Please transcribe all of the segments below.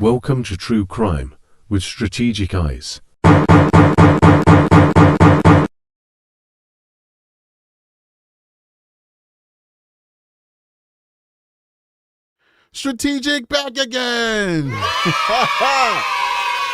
Welcome to True Crime with Strategic Eyes. Strategic back again.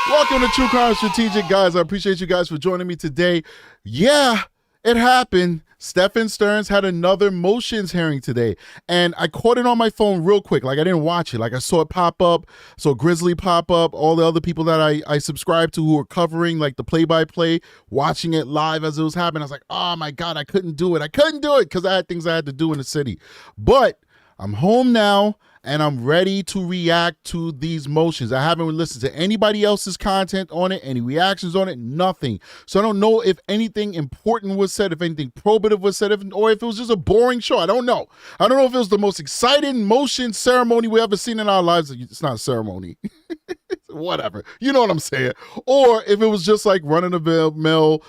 Welcome to True Crime Strategic, guys. I appreciate you guys for joining me today. Yeah, it happened. Stephan Sterns had another motions hearing today, and I caught it on my phone real quick. Like, I didn't watch it. Like, I saw it pop up, saw Grizzly pop up, all the other people that I subscribe to who were covering, like, the play-by-play, watching it live as it was happening. I was like, oh, my God, I couldn't do it. I couldn't do it because I had things I had to do in the city. But I'm home now, and I'm ready to react to these motions. I haven't listened to anybody else's content on it, any reactions on it, nothing. So I don't know if anything important was said, if anything probative was said, or if it was just a boring show. I don't know. I don't know if it was the most exciting motion ceremony we ever seen in our lives. It's not a ceremony. Whatever. You know what I'm saying? Or if it was just like running the mill,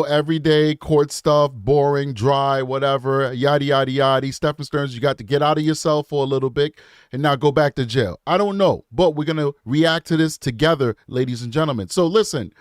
everyday court stuff, boring, dry, whatever, yada, yada, yada. Stephan Sterns, you got to get out of yourself for a little bit and now go back to jail. I don't know, but we're going to react to this together, ladies and gentlemen. So listen,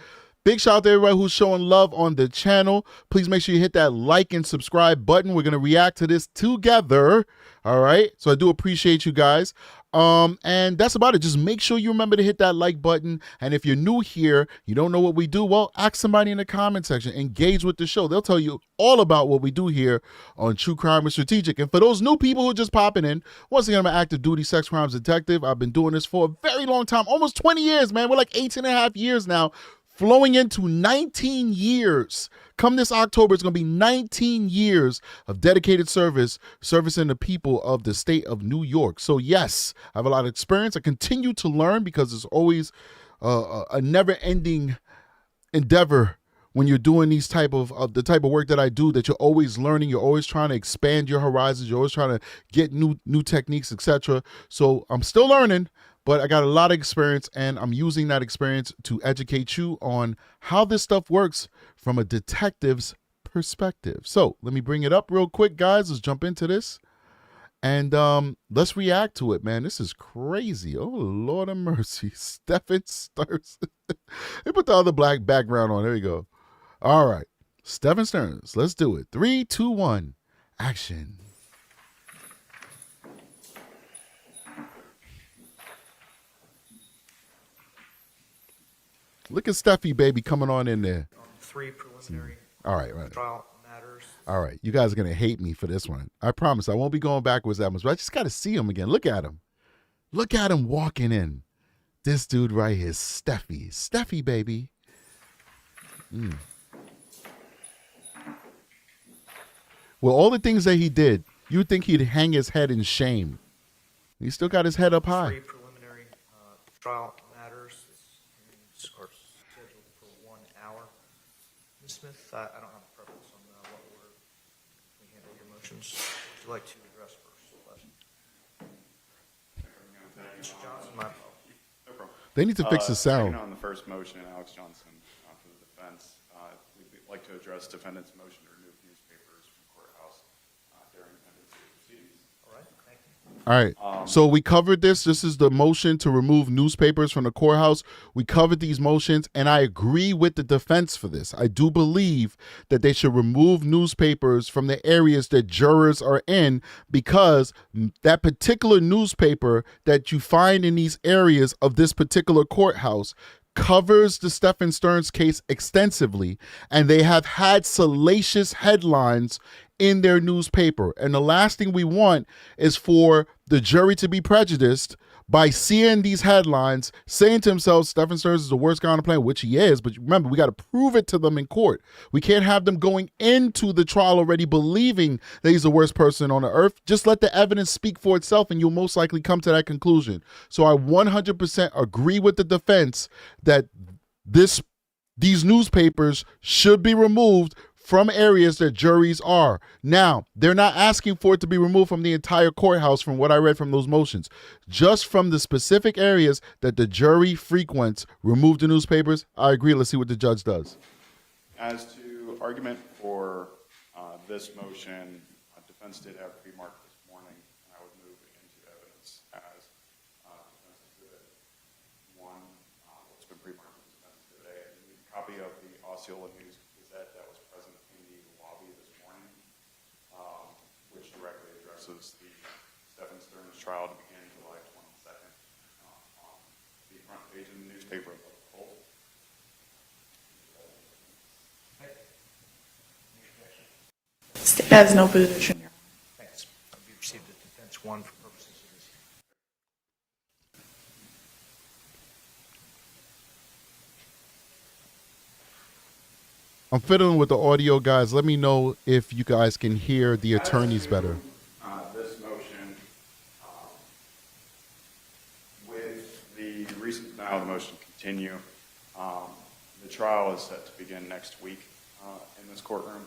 big shout out to everybody who's showing love on the channel. Please make sure you hit that like and subscribe button. We're going to react to this together. All right. So I do appreciate you guys. And that's about it. Just make sure you remember to hit that like button. And if you're new here, you don't know what we do, well, ask somebody in the comment section, engage with the show. They'll tell you all about what we do here on True Crime and Strategic. And for those new people who are just popping in, once again, I'm an active duty sex crimes detective. I've been doing this for a very long time, almost 20 years, man. We're like 18 and a half years now, flowing into 19 years. Come this October, it's going to be 19 years of dedicated servicing the people of the state of New York. So yes, I have a lot of experience. I continue to learn because it's always a never-ending endeavor when you're doing these type of the type of work that I do, that you're always learning, you're always trying to expand your horizons, you're always trying to get new techniques, etc. So I'm still learning, but I got a lot of experience, and I'm using that experience to educate you on how this stuff works from a detective's perspective. So let me bring it up real quick, guys. Let's jump into this, and let's react to it, man. This is crazy. Oh, Lord of mercy. Stephan Sterns. They put the other black background on. There you go. All right. Stephan Sterns. Let's do it. 3, 2, 1. Action. Look at Steffi, baby, coming on in there. 3 preliminary All right. trial matters. All right. You guys are going to hate me for this one. I promise I won't be going backwards that much, but I just got to see him again. Look at him. Look at him walking in. This dude right here is Steffi. Steffi, baby. Well, all the things that he did, you'd think he'd hang his head in shame. He still got his head up high. 3 preliminary trial matters. Hearings are scheduled for 1 hour. Ms. Smith, I don't have a preference on what order we handle your motions. Would you like to address first? Mr. Johnson, my apologies. No problem. They need to fix the sound. On the first motion, Alex Johnson for the defense. We'd like to address defendant's motion to remove newspapers from courthouse during pendency proceedings. All right, thank you. All right. So we covered this. This is the motion to remove newspapers from the courthouse. We covered these motions, and I agree with the defense for this. I do believe that they should remove newspapers from the areas that jurors are in, because that particular newspaper that you find in these areas of this particular courthouse covers the Stephan Sterns case extensively, and they have had salacious headlines in their newspaper. And the last thing we want is for the jury to be prejudiced by seeing these headlines, saying to themselves, Stephan Sterns is the worst guy on the planet, which he is, but remember, we got to prove it to them in court. We can't have them going into the trial already believing that he's the worst person on the earth. Just let the evidence speak for itself, and you'll most likely come to that conclusion. So I 100% agree with the defense that these newspapers should be removed from areas that juries are. Now, they're not asking for it to be removed from the entire courthouse, from what I read from those motions. Just from the specific areas that the jury frequents, remove the newspapers. I agree. Let's see what the judge does. As to argument for this motion, defense did have remarked this morning, and I would move into evidence as defense exhibit Osceola News Gazette that was present in the lobby this morning, which directly addresses the Stephan Sterns trial to begin July 22nd on the front page of the newspaper of the Poll. State has no position. Thanks. We received a defense one for purposes of this. I'm fiddling with the audio, guys. Let me know if you guys can hear the attorneys better. This motion, with the recent denial of the motion to continue, the trial is set to begin next week in this courtroom.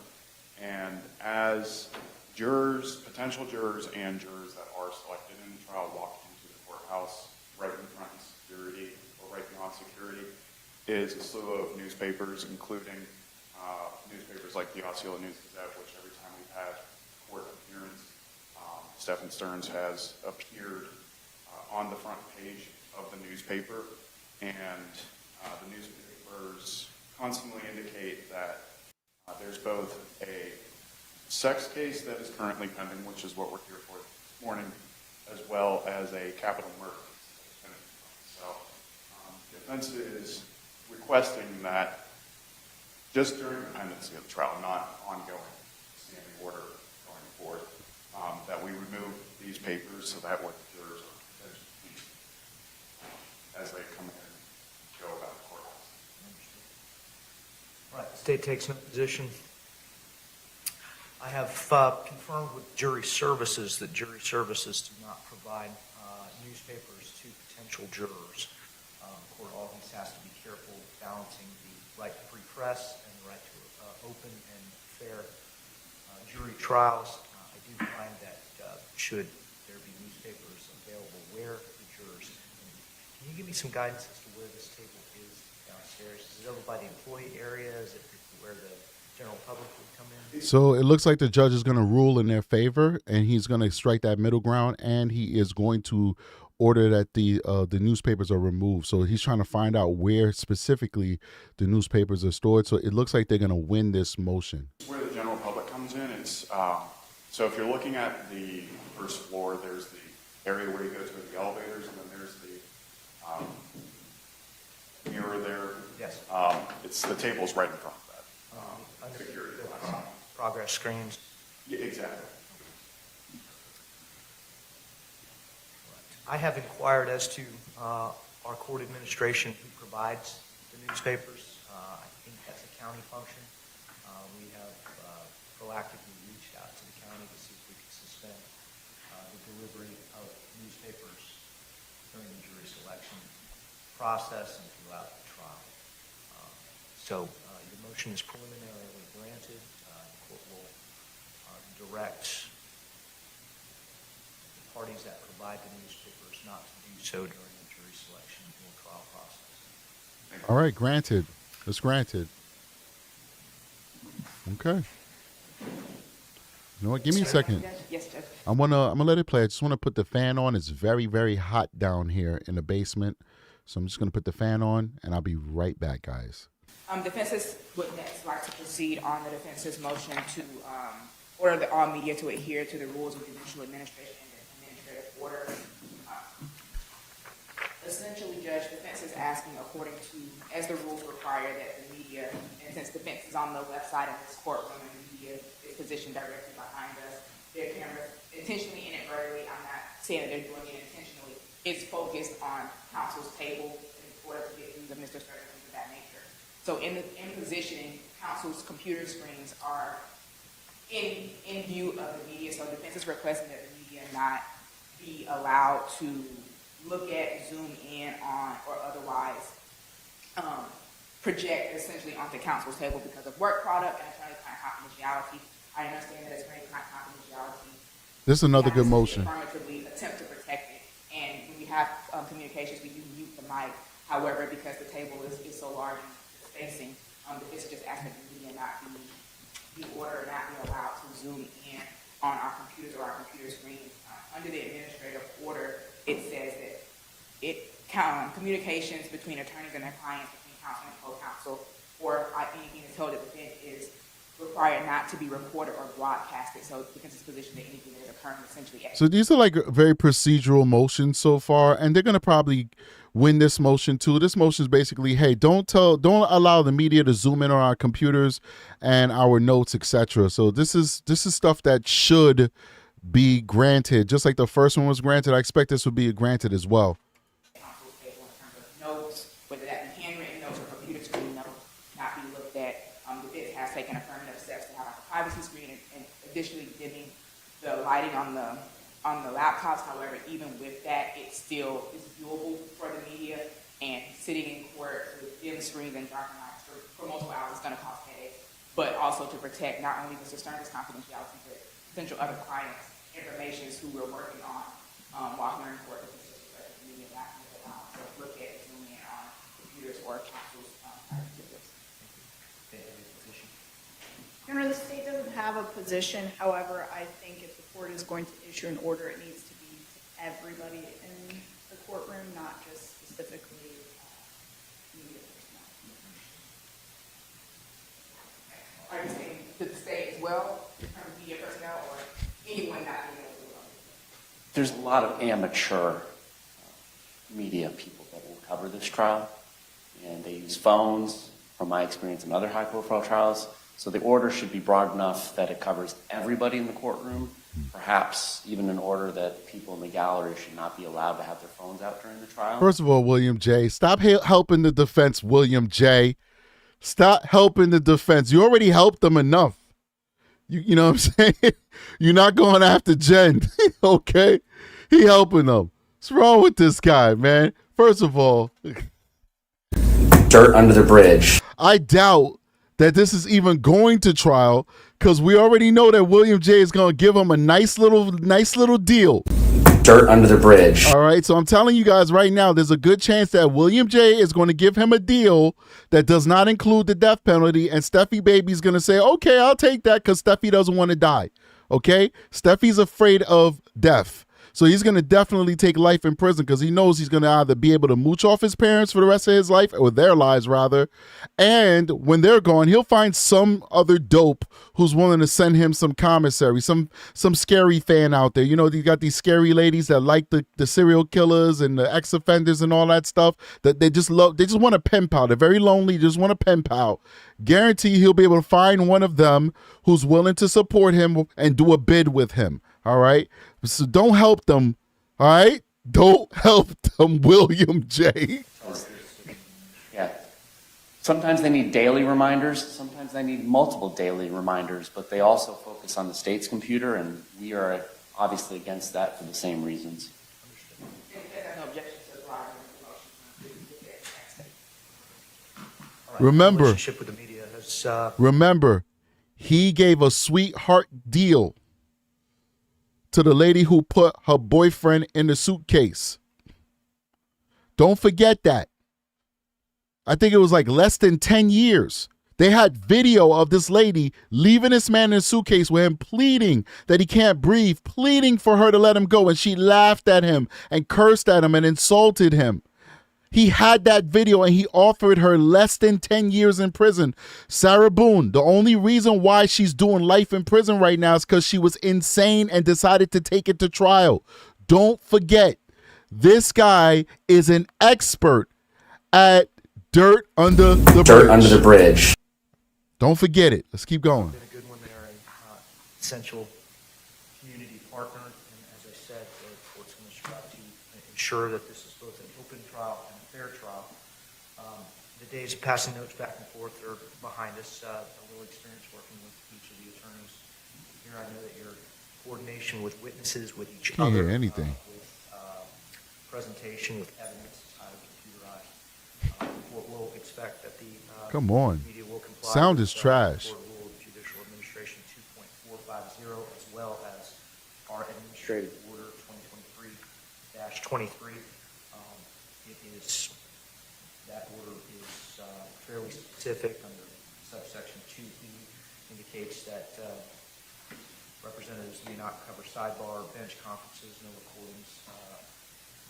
And as jurors, potential jurors and jurors that are selected in the trial walk into the courthouse, right in front of security or right beyond security is a slew of newspapers, including newspapers like the Osceola News Gazette, which every time we've had court appearance, Stephan Sterns has appeared on the front page of the newspaper, and the newspapers constantly indicate that there's both a sex case that is currently pending, which is what we're here for this morning, as well as a capital murder case. So the defense is requesting that just during the pendency of the trial, not ongoing standing order going forward, that we remove these papers so that way the jurors are potentially as they come in and go about the courthouse. Right, the state takes no position. I have confirmed with jury services that jury services do not provide newspapers to potential jurors. The court always has to be careful balancing the right to free press and the right to open and fair jury trials. I do find that should there be newspapers available where the jurors can you give me some guidance as to where this table is downstairs? Is it over by the employee area? Is it where the general public would come in? So it looks like the judge is going to rule in their favor, and he's going to strike that middle ground, and he is going to order that the newspapers are removed. So he's trying to find out where specifically the newspapers are stored. So it looks like they're going to win this motion. Where the general public comes in, it's so if you're looking at the first floor, there's the area where you go to the elevators, and then there's the mirror there. Yes. It's the table's right in front of that. Under Security the glass. progress screens. Yeah, exactly. I have inquired as to our court administration who provides the newspapers. I think that's a county function. We have proactively reached out to the county to see if we could suspend the delivery of newspapers during the jury selection process and throughout the trial. So your motion is preliminarily granted. The court will direct the parties that provide the newspapers not to do so during the jury selection or trial process. All right, granted. It's granted. Okay. You know what? Give me a second. Yes, Judge. I'm gonna let it play. I just want to put the fan on. It's very, very hot down here in the basement, so I'm just gonna put the fan on, and I'll be right back, guys. Defenses would next like to proceed on the defense's motion to order all media to adhere to the rules of judicial administration and administrative order. Essentially, Judge, defense is asking, according to, as the rules require, that the media, and since defense is on the left side of this courtroom and the media is positioned directly behind us, their cameras, intentionally, inadvertently, I'm not saying that they're doing it intentionally, is focused on counsel's table in order to get views of Mr. Sterns and things of that nature. So in positioning, counsel's computer screens are in view of the media, so defense is requesting that the media not be allowed to look at, zoom in on, or otherwise project essentially onto counsel's table because of work product and attorney-client confidentiality. I understand that attorney-client confidentiality. This is another good motion. Affirmatively attempt to protect it, and when we have communications, we do mute the mic. However, because the table is so large and spacing, it's just asking the media not be ordered, not be allowed to zoom in on our computers or our computer screens. Under the administrative order, it says that communications between attorneys and their clients, between counsel and co-counsel, or anything is told that the event is required not to be recorded or broadcasted. So the defense's position that anything that is occurring essentially. So these are like very procedural motions so far, and they're gonna probably win this motion too. This motion is basically, hey, don't allow the media to zoom in on our computers and our notes, etc. So this is stuff that should be granted, just like the first one was granted. I expect this would be granted as well. Counsel's table in terms of notes, whether that be handwritten notes or computer screen notes, not be looked at. The defense has taken affirmative steps to have a privacy screen and additionally dimming the lighting on the laptops. However, even with that, it still is doable for the media, and sitting in court with dim screens and dark lights for multiple hours is going to cause headaches, but also to protect not only Mr. Sterns' confidentiality, but potential other clients' information who we're working on while hearing court. The media not allowed to look at and zoom in on computers or counsel's activities. The state doesn't have a position. However, I think if the court is going to issue an order, it needs to be to everybody in the courtroom, not just specifically media personnel. Are you saying to the state as well, in terms of media personnel, or anyone not being able to do it? There's a lot of amateur media people that will cover this trial, and they use phones, from my experience in other high-profile trials. So the order should be broad enough that it covers everybody in the courtroom, perhaps even an order that people in the gallery should not be allowed to have their phones out during the trial. First of all, William J., stop helping the defense, William J. Stop helping the defense. You already helped them enough. You know what I'm saying? You're not going after Jen, okay? He helping them. What's wrong with this guy, man? First of all, Dirt under the bridge. I doubt that this is even going to trial, because we already know that William J. is going to give him a nice little deal. Dirt under the bridge. All right, so I'm telling you guys right now, there's a good chance that William J. is going to give him a deal that does not include the death penalty, and Steffi Baby's going to say, okay, I'll take that, because Steffi doesn't want to die, okay? Steffi's afraid of death. So he's going to definitely take life in prison, because he knows he's going to either be able to mooch off his parents for the rest of his life, or their lives rather, and when they're gone, he'll find some other dope who's willing to send him some commissary, some scary fan out there. You know, you got these scary ladies that like the serial killers and the ex-offenders and all that stuff, that they just want to pen pal. They're very lonely, just want to pen pal. Guarantee he'll be able to find one of them who's willing to support him and do a bid with him. All right, so don't help them. All right, don't help them, William J. Yeah. Sometimes they need daily reminders. Sometimes they need multiple daily reminders, but they also focus on the state's computer, and we are obviously against that for the same reasons. Remember, Relationship with the media has, remember, he gave a sweetheart deal to the lady who put her boyfriend in the suitcase. Don't forget that. I think it was like less than 10 years. They had video of this lady leaving this man in a suitcase with him pleading that he can't breathe, pleading for her to let him go. And she laughed at him and cursed at him and insulted him. He had that video, and he offered her less than 10 years in prison. Sarah Boone, the only reason why she's doing life in prison right now is because she was insane and decided to take it to trial. Don't forget, this guy is an expert at dirt under the bridge. Dirt under the bridge. Don't forget it. Let's keep going. been a good one there, and essential community partner. And as I said, the court's going to strive to ensure that this is both an open trial and a fair trial. The days of passing notes back and forth are behind us. A little experience working with each of the attorneys. Here I know that your coordination with witnesses, with each Can't other, hear anything. with presentation, with evidence, computerized. We'll expect that the Come on. media will comply. Sound with, is trash. Court Rule of Judicial Administration 2.450, as well as our Administrative Order 2023-23. That order is fairly specific under subsection 2E, indicates that representatives may not cover sidebar bench conferences, no recordings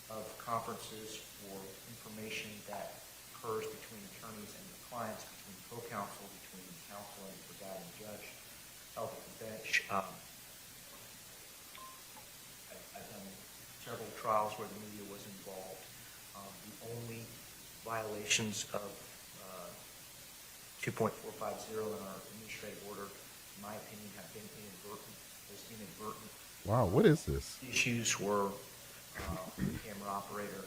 of conferences or information that occurs between attorneys and their clients, between co-counsel, between counsel and presiding judge of the bench. I've done several trials where the media was involved. The only violations of 2.450 in our administrative order, in my opinion, have been inadvertent. Wow, what is this? Issues were camera operator.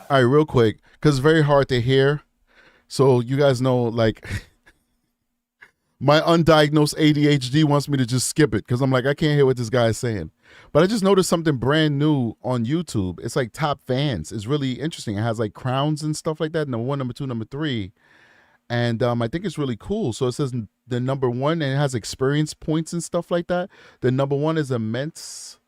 All right, real quick, because it's very hard to hear. So you guys know, like, my undiagnosed ADHD wants me to just skip it because I'm like, I can't hear what this guy is saying. But I just noticed something brand new on YouTube. It's like top fans. It's really interesting. It has like crowns and stuff like that. Number 1, number 2, number 3. And I think it's really cool. So it says the number 1, and it has experience points and stuff like that. The number 1 is Immense.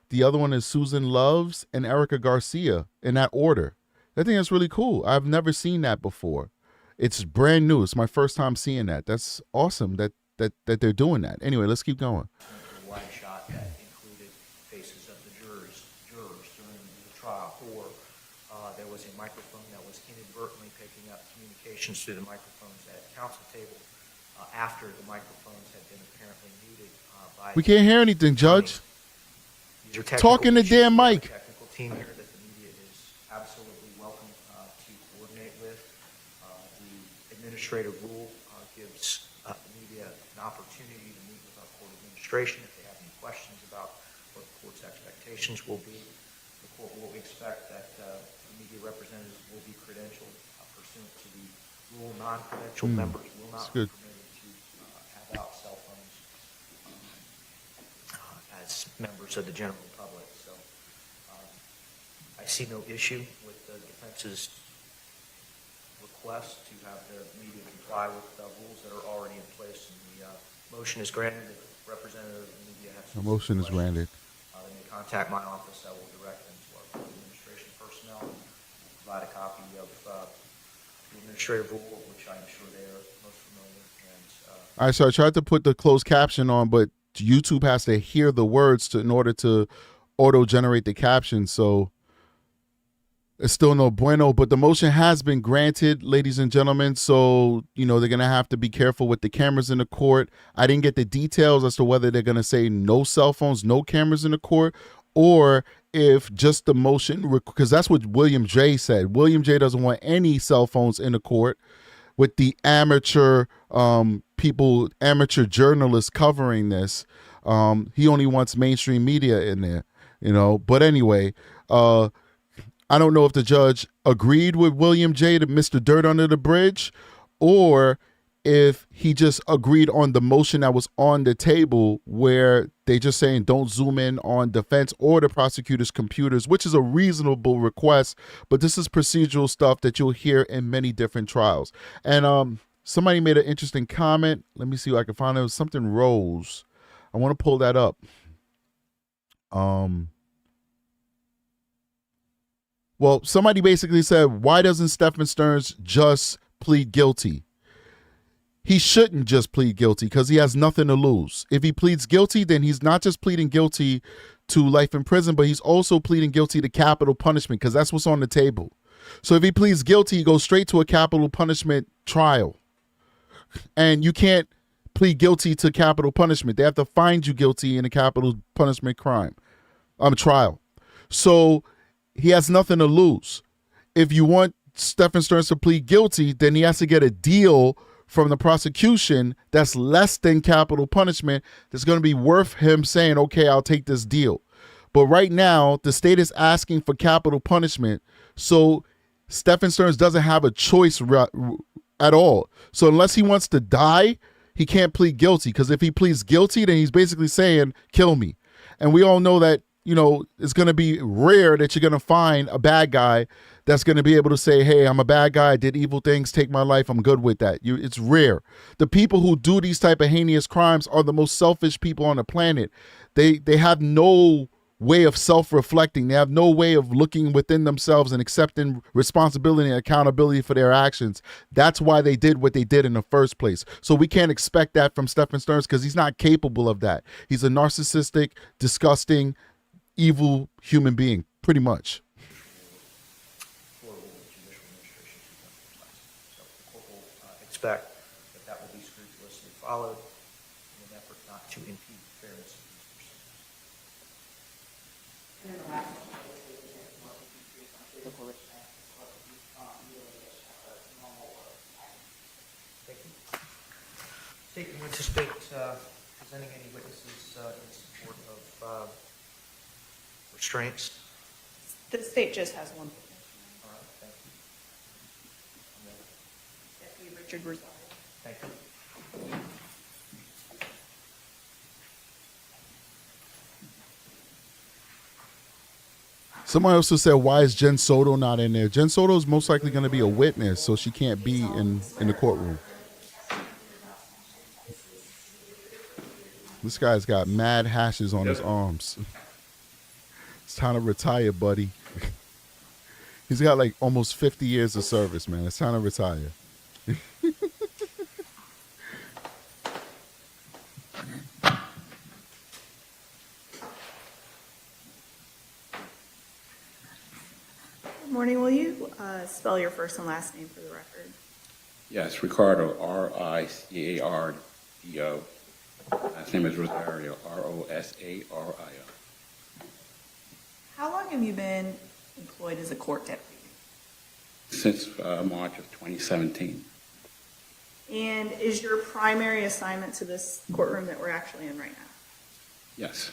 The other one is Susan Loves and Erica Garcia, in that order. I think that's really cool. I've never seen that before. It's brand new. It's my first time seeing that. That's awesome that they're doing that. Anyway, let's keep going. A wide shot that included faces of the jurors during the trial, or there was a microphone that was inadvertently picking up communications through the microphones at council table after the microphones had been apparently muted by. We can't hear anything, Judge. These are technical Talk in the issues. damn We have mic. a technical team here that the media is absolutely welcome to coordinate with. The administrative rule gives the media an opportunity to meet with our court administration if they have any questions about what the court's expectations will be. The court will expect that the media representatives will be credentialed pursuant to the rule. Non-credentialed members will not be good. permitted to have out cell phones as members of the general public. So I see no issue with the defense's request to have the media comply with the rules that are already in place. And the motion is granted. If representative of the media has The motion is granted. they may contact my office. I will direct them to our court administration personnel and provide a copy of the administrative rule, which I'm sure they are most familiar. And All right, so I tried to put the closed caption on, but YouTube has to hear the words in order to auto-generate the caption. So it's still no bueno, but the motion has been granted, ladies and gentlemen. So, they're going to have to be careful with the cameras in the court. I didn't get the details as to whether they're going to say no cell phones, no cameras in the court, or if just the motion, because that's what William J. said. William J. doesn't want any cell phones in the court with the amateur people, amateur journalists covering this. He only wants mainstream media in there, But anyway, I don't know if the judge agreed with William J. to Mr. Dirt under the bridge, or if he just agreed on the motion that was on the table where they just saying don't zoom in on defense or the prosecutor's computers, which is a reasonable request, but this is procedural stuff that you'll hear in many different trials. And somebody made an interesting comment. Let me see if I can find it. It was something Rose. I want to pull that up. Well, somebody basically said, why doesn't Stephan Sterns just plead guilty? He shouldn't just plead guilty because he has nothing to lose. If he pleads guilty, then he's not just pleading guilty to life in prison, but he's also pleading guilty to capital punishment because that's what's on the table. So if he pleads guilty, he goes straight to a capital punishment trial. And you can't plead guilty to capital punishment. They have to find you guilty in a capital punishment trial. So he has nothing to lose. If you want Stephan Sterns to plead guilty, then he has to get a deal from the prosecution that's less than capital punishment that's going to be worth him saying, okay, I'll take this deal. But right now, the state is asking for capital punishment, so Stephan Sterns doesn't have a choice at all. So unless he wants to die, he can't plead guilty, because if he pleads guilty, then he's basically saying, kill me. And we all know that, it's going to be rare that you're going to find a bad guy that's going to be able to say, hey, I'm a bad guy, I did evil things, take my life, I'm good with that. It's rare. The people who do these type of heinous crimes are the most selfish people on the planet. They have no way of self-reflecting. They have no way of looking within themselves and accepting responsibility and accountability for their actions. That's why they did what they did in the first place. So we can't expect that from Stephan Sterns because he's not capable of that. He's a narcissistic, disgusting, evil human being, pretty much. expect that that will be scrupulously followed in an effort not to impede the fairness of these proceedings. And then the last one is more physical restraint, really normal work. Thank you. State, do you anticipate presenting any witnesses in support of restraints? The state just has one witness. All right, thank you. Deputy Richard Rosario. Thank you. Somebody also said, why is Jen Soto not in there? Jen Soto is most likely going to be a witness, so she can't be in the courtroom. This guy's got mad hashes on his arms. It's time to retire, buddy. He's got like almost 50 years of service, man. It's time to retire. Good morning. Will you spell your first and last name for the record? Yes, Ricardo, R-I-C-A-R-D-O. Last name is Rosario, R-O-S-A-R-I-O. How long have you been employed as a court deputy? Since March of 2017. And is your primary assignment to this courtroom that we're actually in right now? Yes.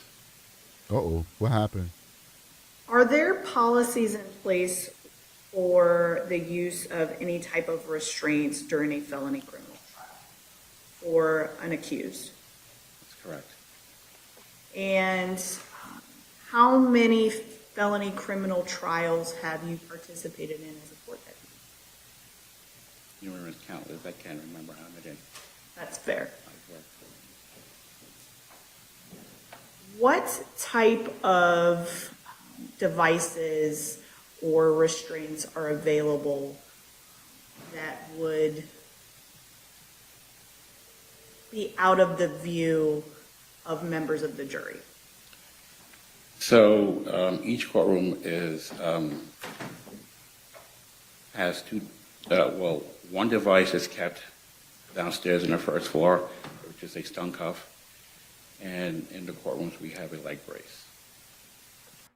Uh-oh, what happened? Are there policies in place for the use of any type of restraints during a felony criminal trial for an accused? That's correct. And how many felony criminal trials have you participated in as a court deputy? Numerous countless, I can't remember how many That's fair. I've worked for. What type of devices or restraints are available that would be out of the view of members of the jury? So each courtroom has one device is kept downstairs on the first floor, which is a stun cuff, and in the courtrooms we have a leg brace.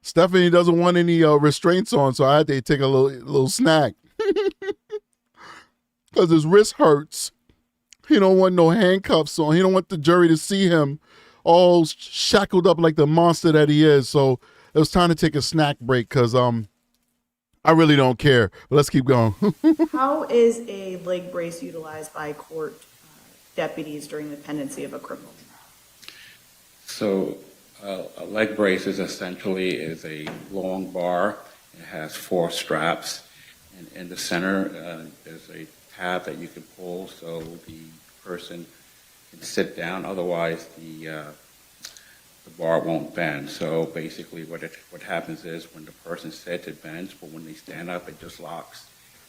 Stephanie doesn't want any restraints on, so I had to take a little snack. Because his wrist hurts. He don't want no handcuffs on. He don't want the jury to see him all shackled up like the monster that he is. So it was time to take a snack break because I really don't care. But let's keep going. How is a leg brace utilized by court deputies during the pendency of a criminal trial? So a leg brace is essentially a long bar. It has 4 straps, and in the center there's a tab that you can pull so the person can sit down. Otherwise, the bar won't bend. So basically, what happens is when the person sits, it bends, but when they stand up, it just locks.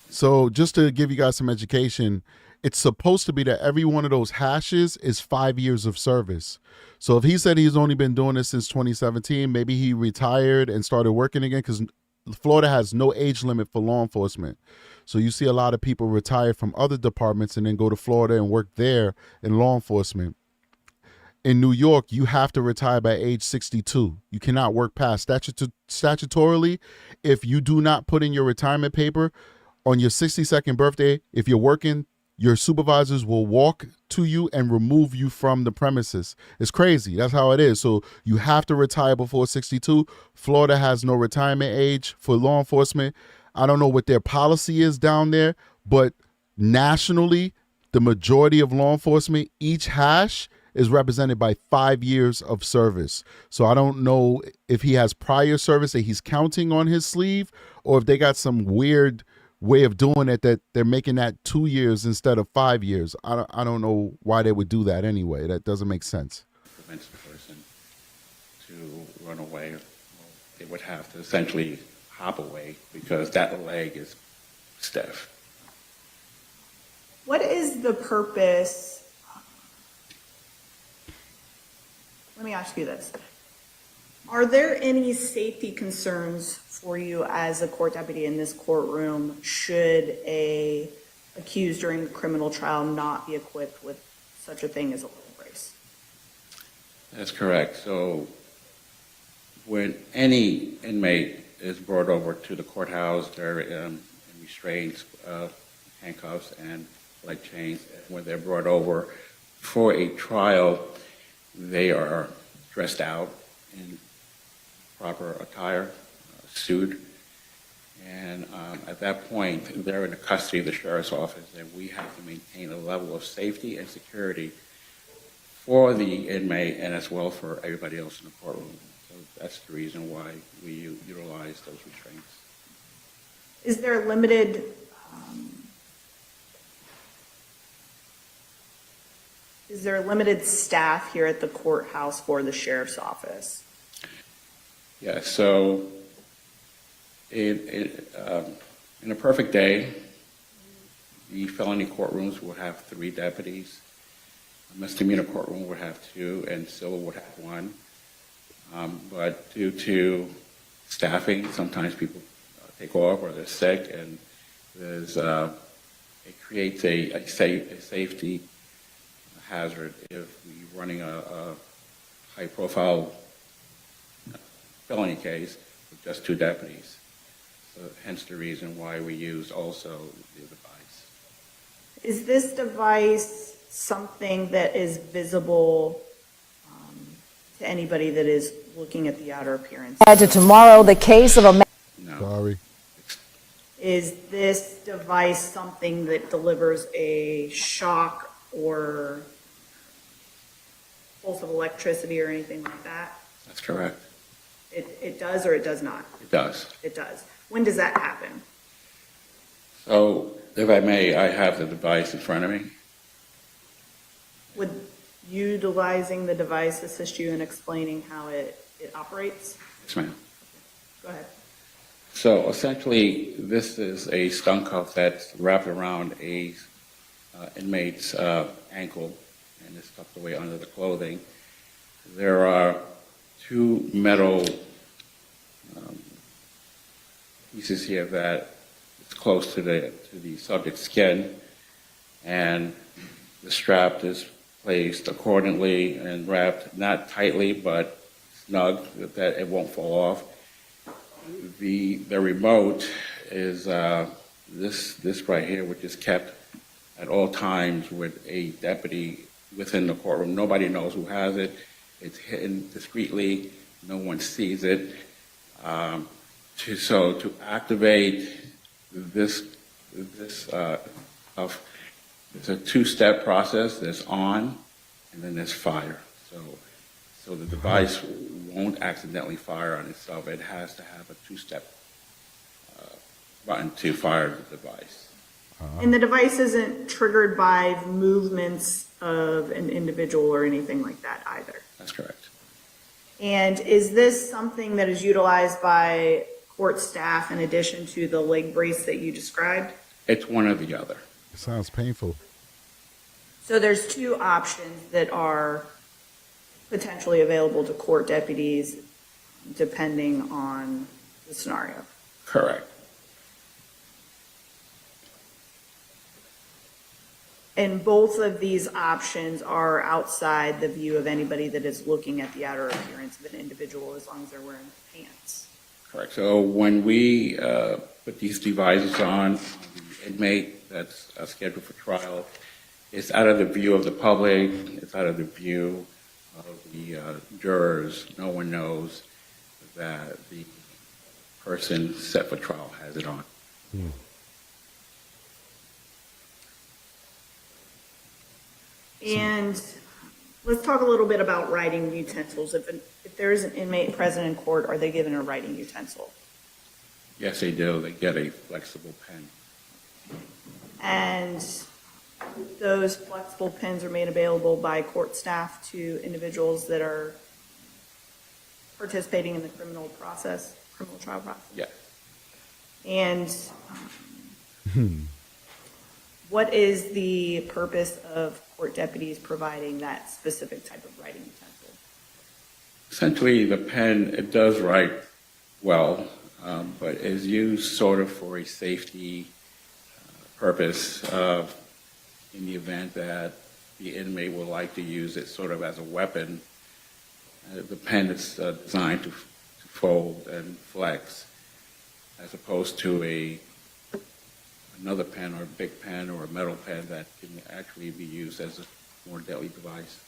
So just to give you guys some education, it's supposed to be that every one of those hashes is 5 years of service. So if he said he's only been doing this since 2017, maybe he retired and started working again, because Florida has no age limit for law enforcement. So you see a lot of people retire from other departments and then go to Florida and work there in law enforcement. In New York, you have to retire by age 62. You cannot work past statutorily. If you do not put in your retirement paper on your 62nd birthday, if you're working, your supervisors will walk to you and remove you from the premises. It's crazy. That's how it is. So you have to retire before 62. Florida has no retirement age for law enforcement. I don't know what their policy is down there, but nationally, the majority of law enforcement, each hash is represented by 5 years of service. So I don't know if he has prior service that he's counting on his sleeve, or if they got some weird way of doing it that they're making that 2 years instead of 5 years. I don't know why they would do that anyway. That doesn't make sense. Prevents the person to run away. Well, they would have to essentially hop away because that leg is stiff. What is the purpose? Let me ask you this. Are there any safety concerns for you as a court deputy in this courtroom should a accused during the criminal trial not be equipped with such a thing as a leg brace? That's correct. So when any inmate is brought over to the courthouse, they're in restraints, handcuffs, and leg chains. When they're brought over for a trial, they are dressed out in proper attire, suit, and at that point, they're in the custody of the sheriff's office, and we have to maintain a level of safety and security for the inmate and as well for everybody else in the courtroom. So that's the reason why we utilize those restraints. Is there limited staff here at the courthouse for the sheriff's office? Yeah, so in a perfect day, the felony courtrooms would have 3 deputies. A misdemeanor courtroom would have 2, and civil would have 1. But due to staffing, sometimes people take off or they're sick, and it creates a safety hazard if we're running a high-profile felony case with just 2 deputies. So hence the reason why we use also the device. Is this device something that is visible to anybody that is looking at the outer appearance? Add to tomorrow the case of a No. Sorry. Is this device something that delivers a shock or pulse of electricity or anything like that? That's correct. It does or it does not? It does. It does. When does that happen? So if I may, I have the device in front of me. Would utilizing the device assist you in explaining how it operates? Yes, ma'am. Go ahead. So essentially, this is a stun cuff that's wrapped around a inmate's ankle and is tucked away under the clothing. There are 2 metal pieces here that is close to the subject's skin, and the strap is placed accordingly and wrapped not tightly but snug that it won't fall off. The remote is this right here, which is kept at all times with a deputy within the courtroom. Nobody knows who has it. It's hidden discreetly. No one sees it. To activate this cuff, it's a 2-step process. There's on, and then there's fire. So the device won't accidentally fire on itself. It has to have a 2-step button to fire the device. And the device isn't triggered by movements of an individual or anything like that either? That's correct. And is this something that is utilized by court staff in addition to the leg brace that you described? It's one or the other. It sounds painful. So there's 2 options that are potentially available to court deputies depending on the scenario. Correct. And both of these options are outside the view of anybody that is looking at the outer appearance of an individual as long as they're wearing pants. Correct. So when we put these devices on the inmate that's scheduled for trial, it's out of the view of the public, it's out of the view of the jurors. No one knows that the person set for trial has it on. And let's talk a little bit about writing utensils. If there is an inmate present in court, are they given a writing utensil? Yes, they do. They get a flexible pen. And those flexible pens are made available by court staff to individuals that are participating in the criminal trial process? Yes. And what is the purpose of court deputies providing that specific type of writing utensil? Essentially, the pen, it does write well, but is used sort of for a safety purpose in the event that the inmate would like to use it sort of as a weapon. The pen is designed to fold and flex, as opposed to another pen or a big pen or a metal pen that can actually be used as a more deadly device.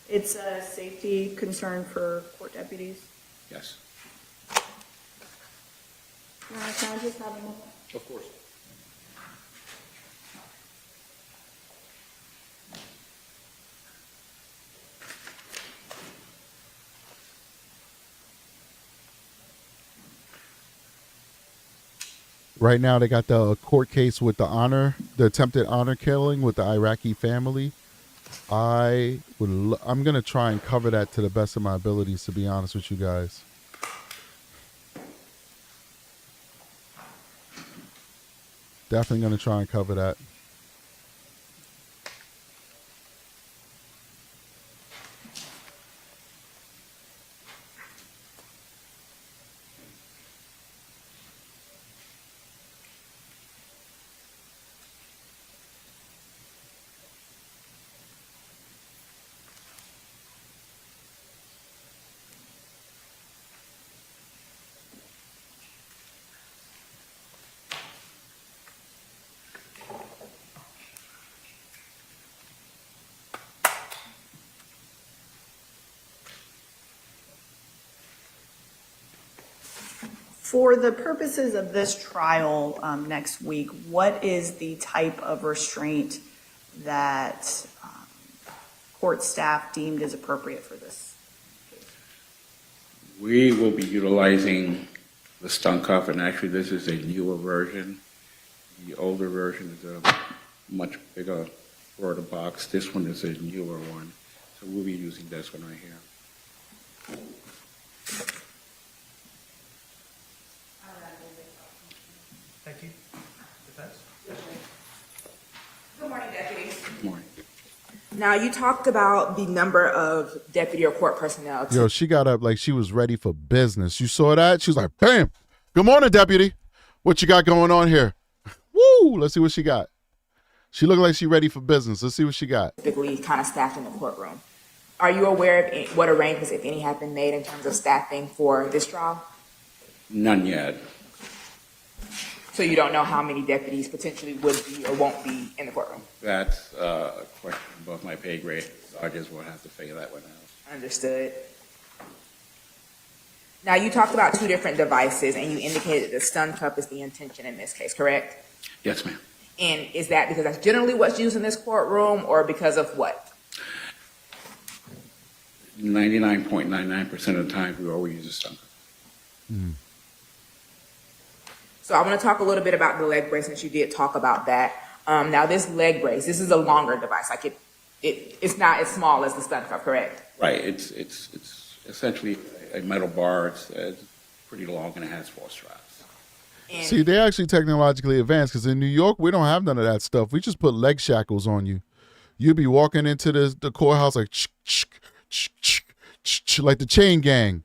It's a safety concern for court deputies. Yes. Can I just have a moment? Of course. Right now, they got the court case with the attempted honor killing with the Iraqi family. I'm gonna try and cover that to the best of my abilities, to be honest with you guys. Definitely gonna try and cover that. For the purposes of this trial next week, what is the type of restraint that court staff deemed as appropriate for this case? We will be utilizing the stun cuff, and actually this is a newer version. The older version is a much bigger, broader box. This one is a newer one. So we'll be using this one right here. Thank you. Defense? Good morning, deputies. Good morning. Now, you talked about the number of deputy or court personnel. Yo, she got up like she was ready for business. You saw that? She was like, bam. Good morning, deputy. What you got going on here? Woo! Let's see what she got. She looked like she ready for business. Let's see what she got. Typically kind of staffed in the courtroom. Are you aware of what arrangements, if any, have been made in terms of staffing for this trial? None yet. So you don't know how many deputies potentially would be or won't be in the courtroom? That's a question above my pay grade. Sergeants will have to figure that one out. Understood. Now, you talked about two different devices, and you indicated that the stun cup is the intention in this case, correct? Yes, ma'am. And is that because that's generally what's used in this courtroom, or because of what? 99.99% of the time, we always use a stun cuff. Mm. So I want to talk a little bit about the leg brace, since you did talk about that. Now, this leg brace, this is a longer device. Like it's not as small as the stun cuff, correct? Right. It's essentially a metal bar. It's pretty long, and it has 4 straps. And See, they're actually technologically advanced, because in New York, we don't have none of that stuff. We just put leg shackles on you. You'll be walking into the courthouse like, like the chain gang.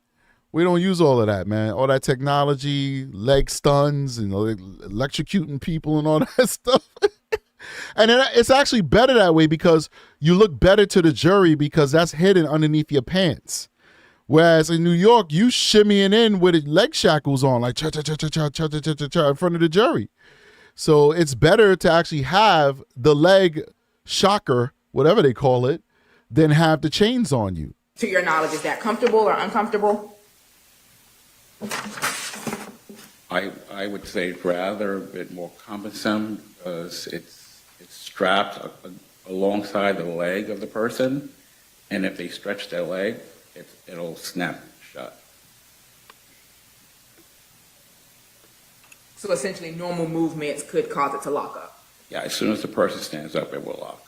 We don't use all of that, man. All that technology, leg stuns, and electrocuting people and all that stuff. And it's actually better that way, because you look better to the jury, because that's hidden underneath your pants. Whereas in New York, you shimmying in with leg shackles on, like cha-cha-cha-cha-cha-cha-cha-cha in front of the jury. So it's better to actually have the leg shocker, whatever they call it, than have the chains on you. to your knowledge, is that comfortable or uncomfortable? I would say rather a bit more cumbersome, because it's strapped alongside the leg of the person, and if they stretch their leg, it'll snap shut. So essentially, normal movements could cause it to lock up. Yeah, as soon as the person stands up, it will lock.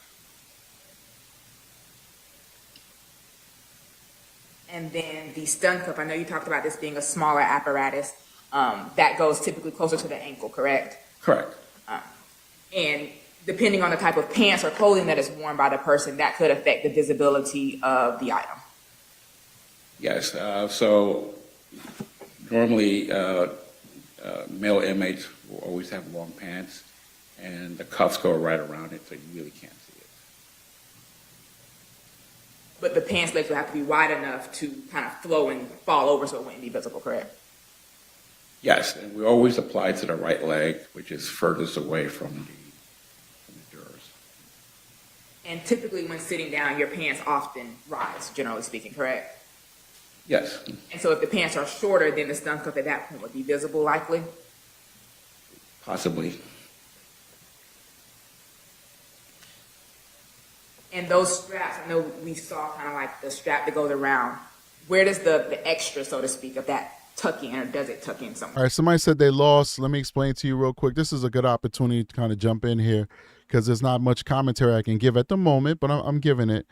And then the stun cup, I know you talked about this being a smaller apparatus that goes typically closer to the ankle, correct? Correct. And depending on the type of pants or clothing that is worn by the person, that could affect the visibility of the item. Yes, so normally male inmates will always have long pants, and the cuffs go right around it, so you really can't see it. But the pants legs would have to be wide enough to kind of flow and fall over so it wouldn't be visible, correct? Yes, and we always apply to the right leg, which is furthest away from the jurors. And typically when sitting down, your pants often rise, generally speaking, correct? Yes, And so if the pants are shorter, then the stun cuff at that point would be visible likely? possibly. And those straps, I know we saw kind of like the strap that goes around. Where does the extra, so to speak, of that tuck in, or does it tuck in somewhere? All right, somebody said they lost. Let me explain to you real quick. This is a good opportunity to kind of jump in here because there's not much commentary I can give at the moment, but I'm giving it.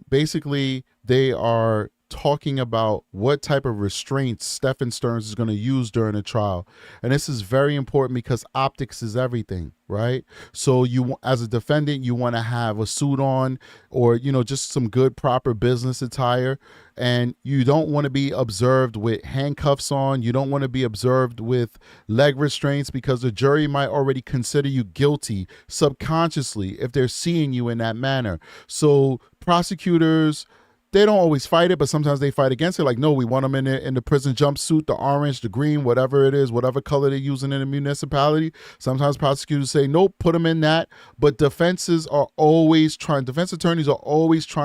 Basically, they are talking about what type of restraints Stephan Sterns is going to use during the trial. And this is very important because optics is everything, right? So you, as a defendant, you want to have a suit on or, just some good, proper business attire. And you don't want to be observed with handcuffs on. You don't want to be observed with leg restraints because the jury might already consider you guilty subconsciously if they're seeing you in that manner. So prosecutors, they don't always fight it, but sometimes they fight against it. Like, no, we want them in the prison jumpsuit, the orange, the green, whatever it is, whatever color they're using in the municipality. Sometimes prosecutors say, nope, put them in that. But defense attorneys are always trying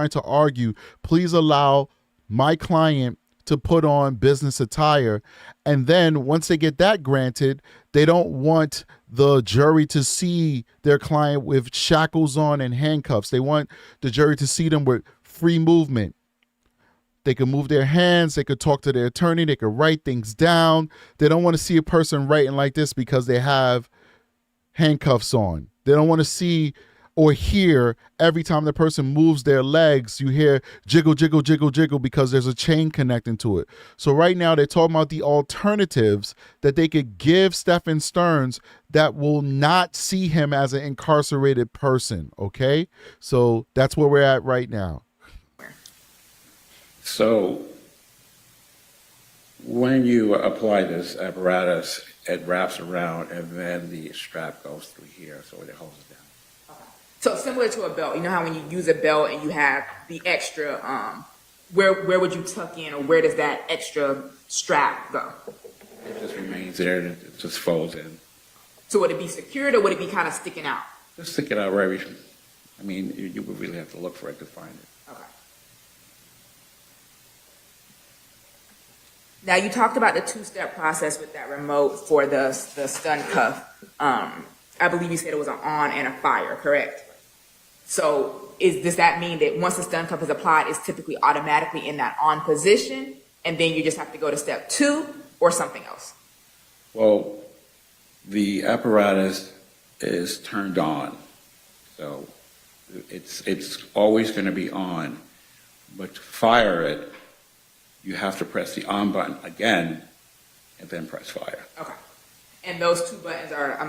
to argue, please allow my client to put on business attire. And then once they get that granted, they don't want the jury to see their client with shackles on and handcuffs. They want the jury to see them with free movement. They could move their hands. They could talk to their attorney. They could write things down. They don't want to see a person writing like this because they have handcuffs on. They don't want to see or hear every time the person moves their legs, you hear jiggle, jiggle, jiggle, jiggle because there's a chain connecting to it. So right now they're talking about the alternatives that they could give Stephan Sterns that will not see him as an incarcerated person, okay? So that's where we're at right now. So when you apply this apparatus, it wraps around and then the strap goes through here so it holds it down. So similar to a belt, you know how when you use a belt and you have the extra, where would you tuck in, or where does that extra strap go? It just remains there and it just folds in. So would it be secured or would it be kind of sticking out? Just stick it out right. I mean, you would really have to look for it to find it. Okay. Now you talked about the two-step process with that remote for the stun cuff. I believe you said it was an on and a fire, correct? So does that mean that once the stun cuff is applied, it's typically automatically in that on position, and then you just have to go to step 2 or something else? Well, the apparatus is turned on, so it's always going to be on. But to fire it, you have to press the on button again and then press fire. Okay. And those two buttons are, I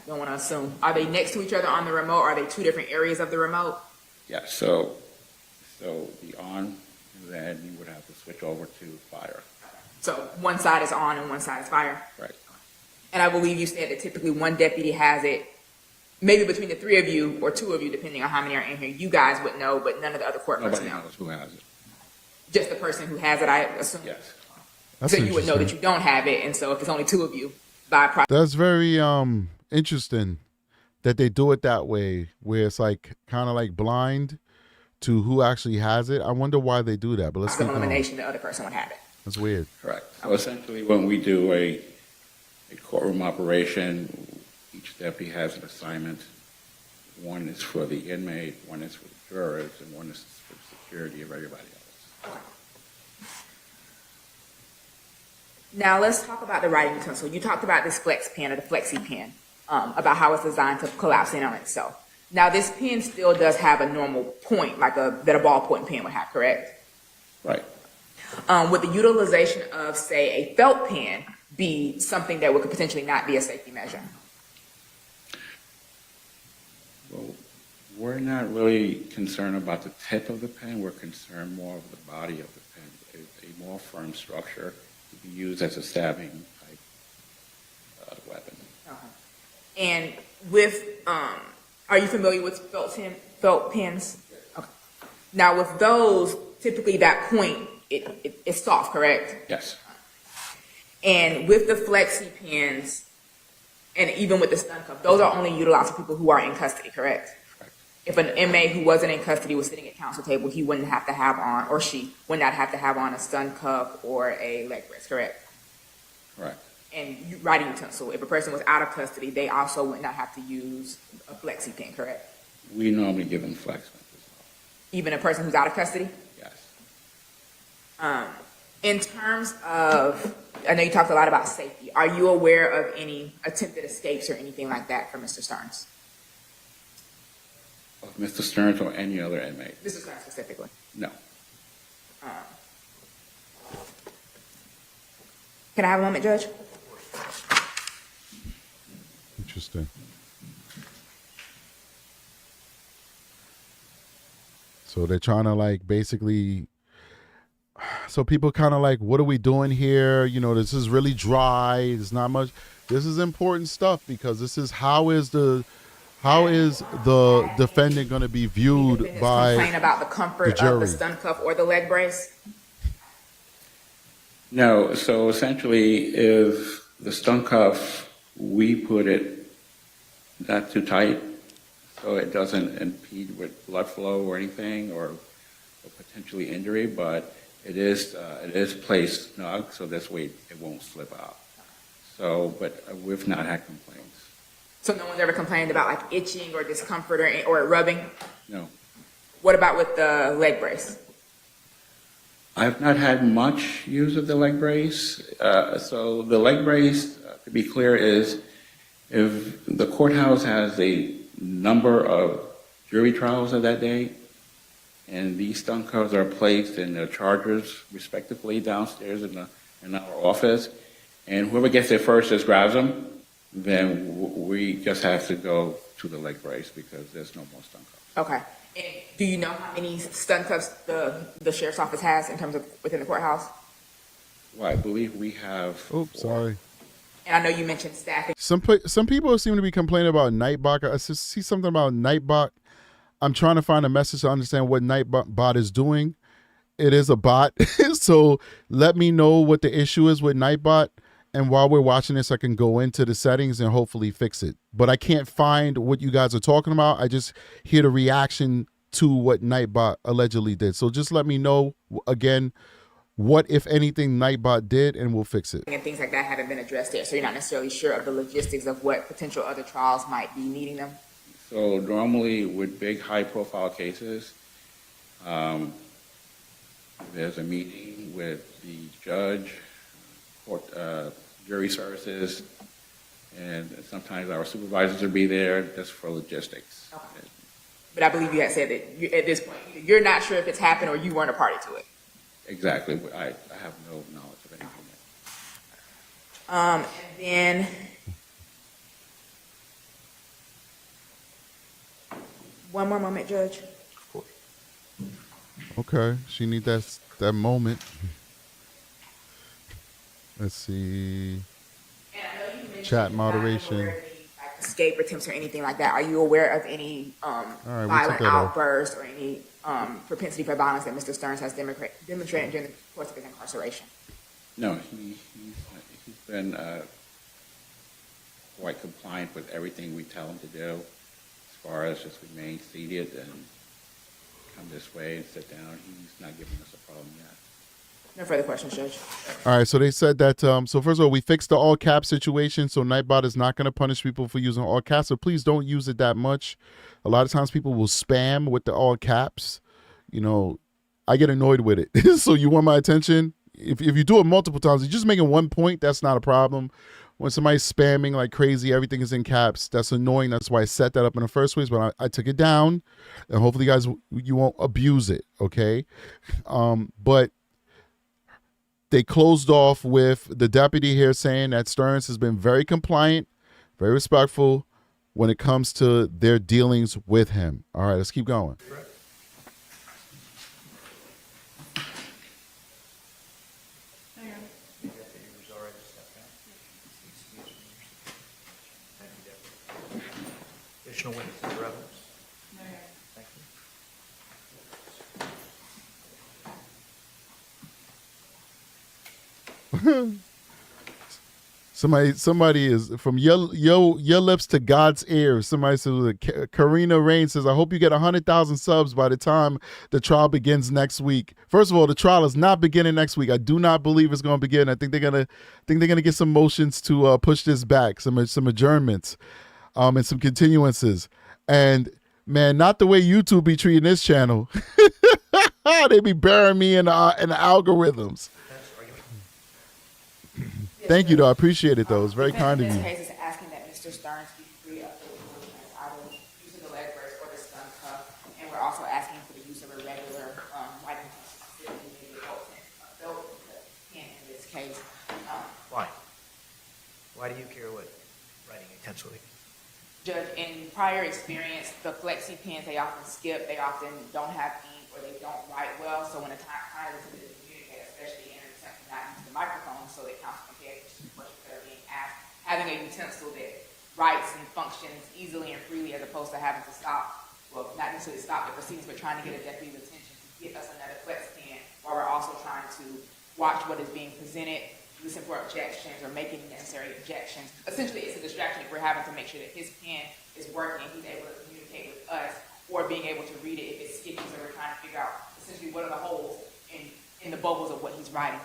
don't want to assume, are they next to each other on the remote, or are they two different areas of the remote? Yeah, so the on, and then you would have to switch over to fire. So one side is on and one side is fire? Right. And I believe you said that typically one deputy has it, maybe between the 3 of you or 2 of you, depending on how many are in here, you guys would know, but none of the other court Nobody personnel. knows who has it. Just the person who has it, I assume? Yes. That's so you would know that you don't have it, and so if it's only 2 of you, by process. That's very interesting that they do it that way, where it's like kind of like blind to who actually has it. I wonder why they do that, but let's keep going. Elimination, the other person would have it. That's weird. Correct. So essentially, when we do a courtroom operation, each deputy has an assignment. One is for the inmate, one is for the jurors, and one is for the security of everybody else. Now let's talk about the writing utensil. You talked about this flex pen or the flexi pen, about how it's designed to collapse in on itself. Now this pen still does have a normal point, that a ballpoint pen would have, correct? Right. Would the utilization of, say, a felt pen be something that would potentially not be a safety measure? Well, we're not really concerned about the tip of the pen. We're concerned more of the body of the pen. It's a more firm structure to be used as a stabbing type weapon. Uh-huh. And with, are you familiar with felt pens? Okay. Now with those, typically that point, it's soft, correct? Yes. And with the flexi pens, and even with the stun cuff, those are only utilized for people who are in custody, correct? Correct. If an inmate who wasn't in custody was sitting at counsel table, he wouldn't have to have on, or she would not have to have on a stun cuff or a leg brace, correct? Correct. And writing utensil. If a person was out of custody, they also would not have to use a flexi pen, correct? We normally give them flex pens as well. Even a person who's out of custody? Yes. In terms of, I know you talked a lot about safety. Are you aware of any attempted escapes or anything like that for Mr. Sterns? Of Mr. Sterns or any other inmate? Mr. Sterns specifically. No. Can I have a moment, Judge? Interesting. So they're trying to like basically, so people kind of like, what are we doing here? You know, this is really dry. There's not much. This is important stuff because this is how is the defendant going to be viewed by Complain about the comfort the jury. of the stun cuff or the leg brace? No, so essentially, if the stun cuff, we put it not too tight, so it doesn't impede with blood flow or anything, or potentially injury, but it is placed snug, so this way it won't slip out. So, but we've not had complaints. So no one's ever complained about like itching or discomfort or rubbing? No. What about with the leg brace? I've not had much use of the leg brace. So the leg brace, to be clear, is if the courthouse has a number of jury trials of that day, and these stun cuffs are placed in the chargers, respectively, downstairs in our office, and whoever gets there first just grabs them, then we just have to go to the leg brace because there's no more stun cuffs. Okay. And do you know how many stun cuffs the sheriff's office has in terms of within the courthouse? Well, I believe we have. Oops, sorry. And I know you mentioned staffing. Some people seem to be complaining about Nightbot. I see something about Nightbot. I'm trying to find a message to understand what Nightbot is doing. It is a bot. So let me know what the issue is with Nightbot. And while we're watching this, I can go into the settings and hopefully fix it. But I can't find what you guys are talking about. I just hear the reaction to what Nightbot allegedly did. So just let me know, again, what, if anything, Nightbot did, and we'll fix it. And things like that haven't been addressed yet, so you're not necessarily sure of the logistics of what potential other trials might be needing them? So normally with big high-profile cases, there's a meeting with the judge, court, jury services, and sometimes our supervisors will be there just for logistics. Okay. But I believe you had said that at this point, you're not sure if it's happened or you weren't a party to it. Exactly. I have no knowledge of anything. And then one more moment, Judge. Of course. Okay, she need that moment. Let's see. And I know you mentioned Chat you're not moderation. aware of any, like, escape attempts or anything like that. Are you aware of any right, we violent took that off. outbursts or any propensity for violence that Mr. Sterns has demonstrated during the course of his incarceration? No, he's been quite compliant with everything we tell him to do, as far as just remain seated and come this way and sit down. He's not giving us a problem yet. No further questions, Judge. All right, so they said that, so first of all, we fixed the all caps situation, so Nightbot is not going to punish people for using all caps, so please don't use it that much. A lot of times people will spam with the all caps. You know, I get annoyed with it. So you want my attention? If you do it multiple times, you're just making 1 point, that's not a problem. When somebody's spamming like crazy, everything is in caps, that's annoying. That's why I set that up in the first place, but I took it down, and hopefully you guys, you won't abuse it, okay? But they closed off with the deputy here saying that Sterns has been very compliant, very respectful when it comes to their dealings with him. All right, let's keep going. additional witnesses or evidence? No, Your Honor. Thank you. Somebody is from your lips to God's ears. Somebody says, Karina Rain says, I hope you get 100,000 subs by the time the trial begins next week. First of all, the trial is not beginning next week. I do not believe it's going to begin. I think they're gonna get some motions to push this back, some adjournments, and some continuances. And man, not the way YouTube be treating this channel. They be burying me in the algorithms. Thank you, though. I appreciate it, though. It's very kind of you. In this case, is asking that Mr. Sterns be free of the either use of the leg brace or the stun cuff, and we're also asking for the use of a regular writing specifically maybe a belt pin in this case. Why? Why do you care what writing intentionally? Judge, in prior experience, the flexi pens, they often skip, they often don't have ink, or they don't write well, so when a time is to communicate, especially in an attempt to not use the microphone, so they counsel can pay attention to questions that are being asked, having a utensil that writes and functions easily and freely as opposed to having to stop, well, not necessarily stop the proceedings, but trying to get a deputy's attention to get us another flex pen, while we're also trying to watch what is being presented, listen for objections or making necessary objections. Essentially, it's a distraction if we're having to make sure that his pen is working, he's able to communicate with us, or being able to read it if it's skipping, so we're trying to figure out essentially what are the holes in the bubbles of what he's writing.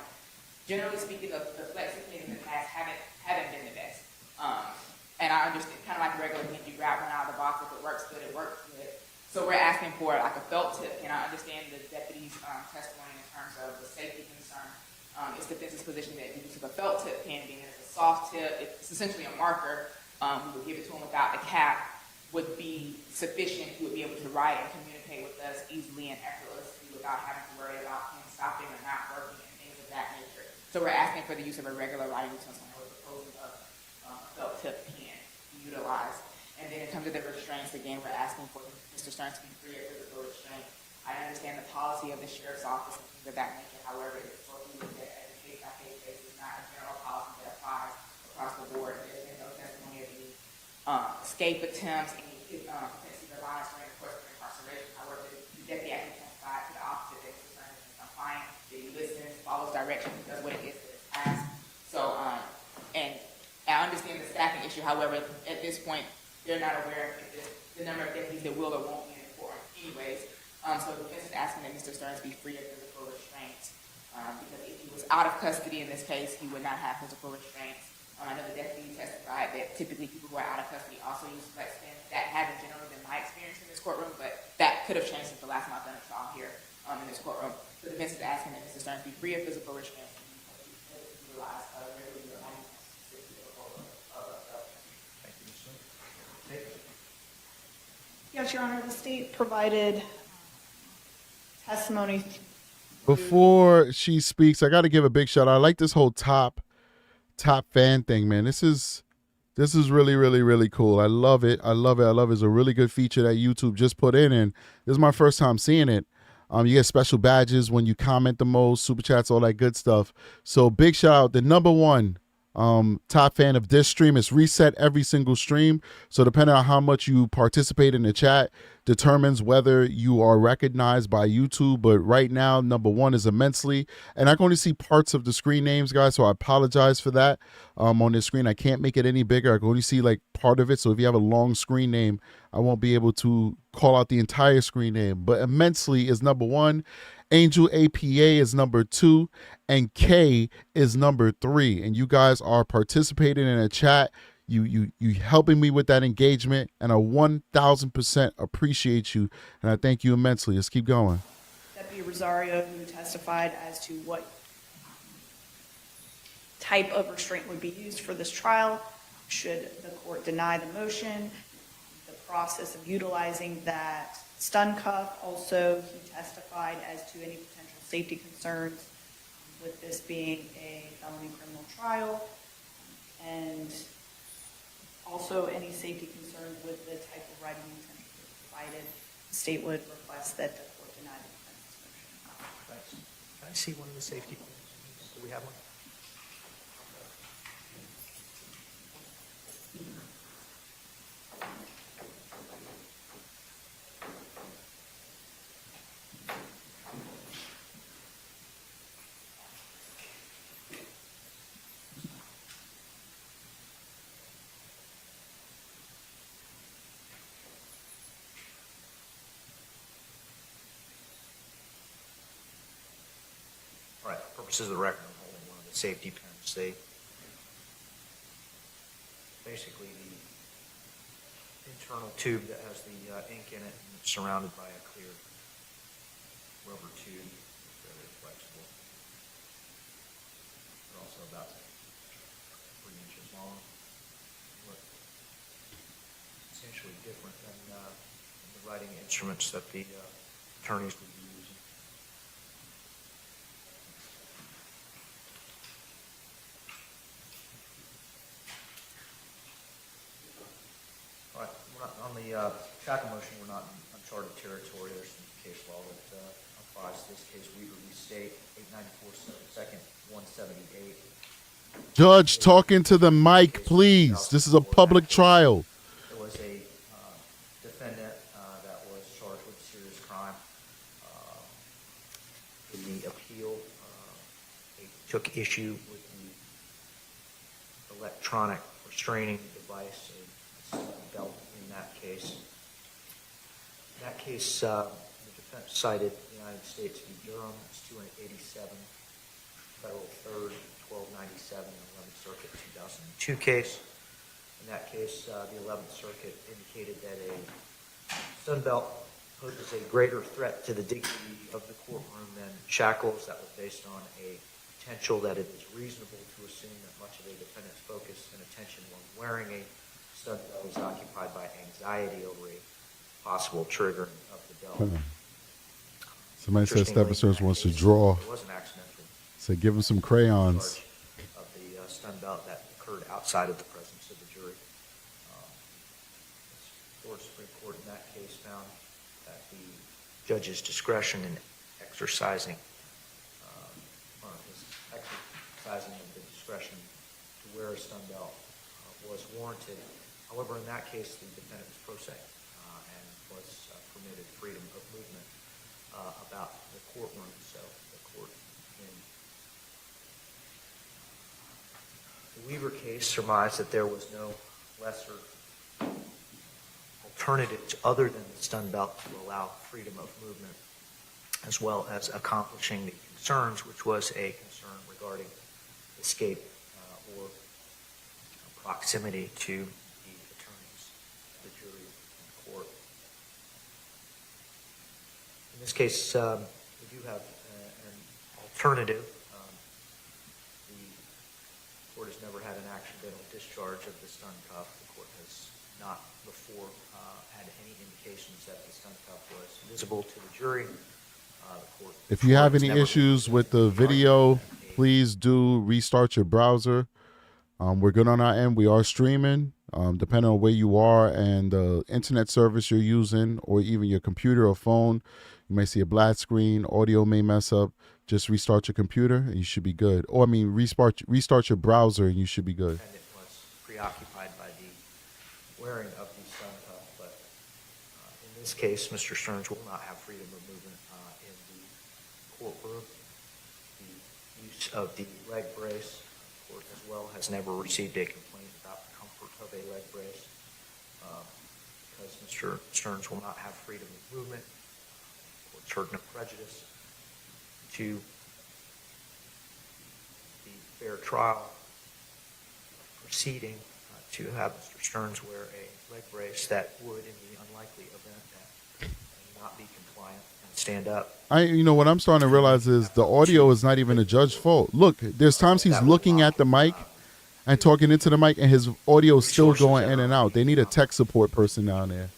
Generally speaking, the flexi pens in the past haven't been the best. And I understand, kind of like a regular pen, you grab one out of the box, if it works good, it works good. So we're asking for like a felt tip, and I understand the deputy's testimony in terms of the safety concern. It's the defense's position that the use of a felt tip pen, being as a soft tip, it's essentially a marker. We would give it to him without the cap, would be sufficient. He would be able to write and communicate with us easily and effortlessly without having to worry about him stopping or not working and things of that nature. So we're asking for the use of a regular writing utensil, and we're proposing a felt tip pen to utilize. And then in terms of the restraints, again, we're asking for Mr. Sterns to be free of physical restraint. I understand the policy of the sheriff's office and things of that nature. However, it's supposed to be looked at as a case-by-case basis, not a general policy that applies across the board. There's been no testimony of any escape attempts, any propensity for violence during the course of incarceration. However, the deputy actually testified to the opposite, that Mr. Sterns is compliant, that he listens, follows directions, does what it is that is asked. So, and I understand the staffing issue. However, at this point, they're not aware of the number of deputies that will or won't be in court anyways. So the defense is asking that Mr. Sterns be free of physical restraints, because if he was out of custody in this case, he would not have physical restraints. I know the deputy testified that typically people who are out of custody also use flex pens. That hasn't generally been my experience in this courtroom, but that could have changed since the last time I've done a trial here in this courtroom. So the defense is asking that Mr. Sterns be free of physical restraints and utilize regular writing Thank you, Ms. Smith. Yes, Your Honor, the state provided testimony. Before she speaks, I got to give a big shout out. I like this whole top fan thing, man. This is really, really, really cool. I love it. I love it. It's a really good feature that YouTube just put in, and this is my first time seeing it. You get special badges when you comment the most, super chats, all that good stuff. So big shout out. The number one top fan of this stream. Is reset every single stream. So depending on how much you participate in the chat determines whether you are recognized by YouTube. But right now, number one is immensely. And I can only see parts of the screen names, guys. So I apologize for that. On this screen, I can't make it any bigger. I can only see like part of it. So if you have a long screen name, I won't be able to call out the entire screen name. But immensely is number one. Angel APA is number 2, and K is number 3. And you guys are participating in a chat. You helping me with that engagement, and I 1,000% appreciate you, and I thank you immensely. Let's keep going. Deputy Rosario, who testified as to what type of restraint would be used for this trial should the court deny the motion, the process of utilizing that stun cuff. Also, he testified as to any potential safety concerns with this being a felony criminal trial, and also any safety concerns with the type of writing utensil provided. The state would request that the court deny the defense's motion. Thanks. Can I see one of the safety plans? Do we have one? purposes of the record, I'm holding one of the safety pins. They basically the internal tube that has the ink in it and it's surrounded by a clear rubber tube, fairly flexible. They're also about 3 inches long. Look essentially different than the writing instruments that the attorneys would be using. All right, we're not, on the shackle motion, we're not in uncharted territory. There's some case law that applies to this case. Weaver v. State, 894 2nd 178. Judge, talking to the mic, please. This is a public trial. There was a defendant that was charged with a serious crime. In the appeal, they took issue with the electronic restraining device, a belt in that case. In that case, the defense cited the United States v. Durham. It's 287 Federal 3rd 1297, 11th Circuit 2002 case. In that case, the 11th Circuit indicated that a stun belt poses a greater threat to the dignity of the courtroom than shackles. That was based on a potential that it is reasonable to assume that much of a defendant's focus and attention when wearing a stun belt is occupied by anxiety over a possible triggering of the belt. Somebody said Stephan Sterns wants to draw. It was an accidental So give him some crayons. of the stun belt that occurred outside of the presence of the jury. Florida Supreme Court in that case found that the judge's discretion in exercising of the discretion to wear a stun belt was warranted. However, in that case, the defendant was pro se and was permitted freedom of movement about the courtroom. So the court in the Weaver case surmised that there was no lesser alternatives other than the stun belt to allow freedom of movement, as well as accomplishing the concerns, which was a concern regarding escape or proximity to the attorneys, the jury, and the court. In this case, we do have an alternative. The court has never had an accidental discharge of the stun cuff. The court has not before had any indications that the stun cuff was visible to the jury. If you have any issues with the video, please do restart your browser. We're good on our end. We are streaming. Depending on where you are and the internet service you're using, or even your computer or phone, you may see a black screen. Audio may mess up. Just restart your computer and you should be good. Or restart your browser and you should be good. And it was preoccupied by the wearing of the stun cuff, but in this case, Mr. Sterns will not have freedom of movement in the courtroom. The use of the leg brace, the court as well has never received a complaint about the comfort of a leg brace because Mr. Sterns will not have freedom of movement. The court's heard no prejudice to the fair trial proceeding to have Mr. Sterns wear a leg brace that would, in the unlikely event that he not be compliant and stand up. What I'm starting to realize is the audio is not even the judge's fault. Look, there's times he's looking at the mic and talking into the mic and his audio is still going in and out. They need a tech support person down there.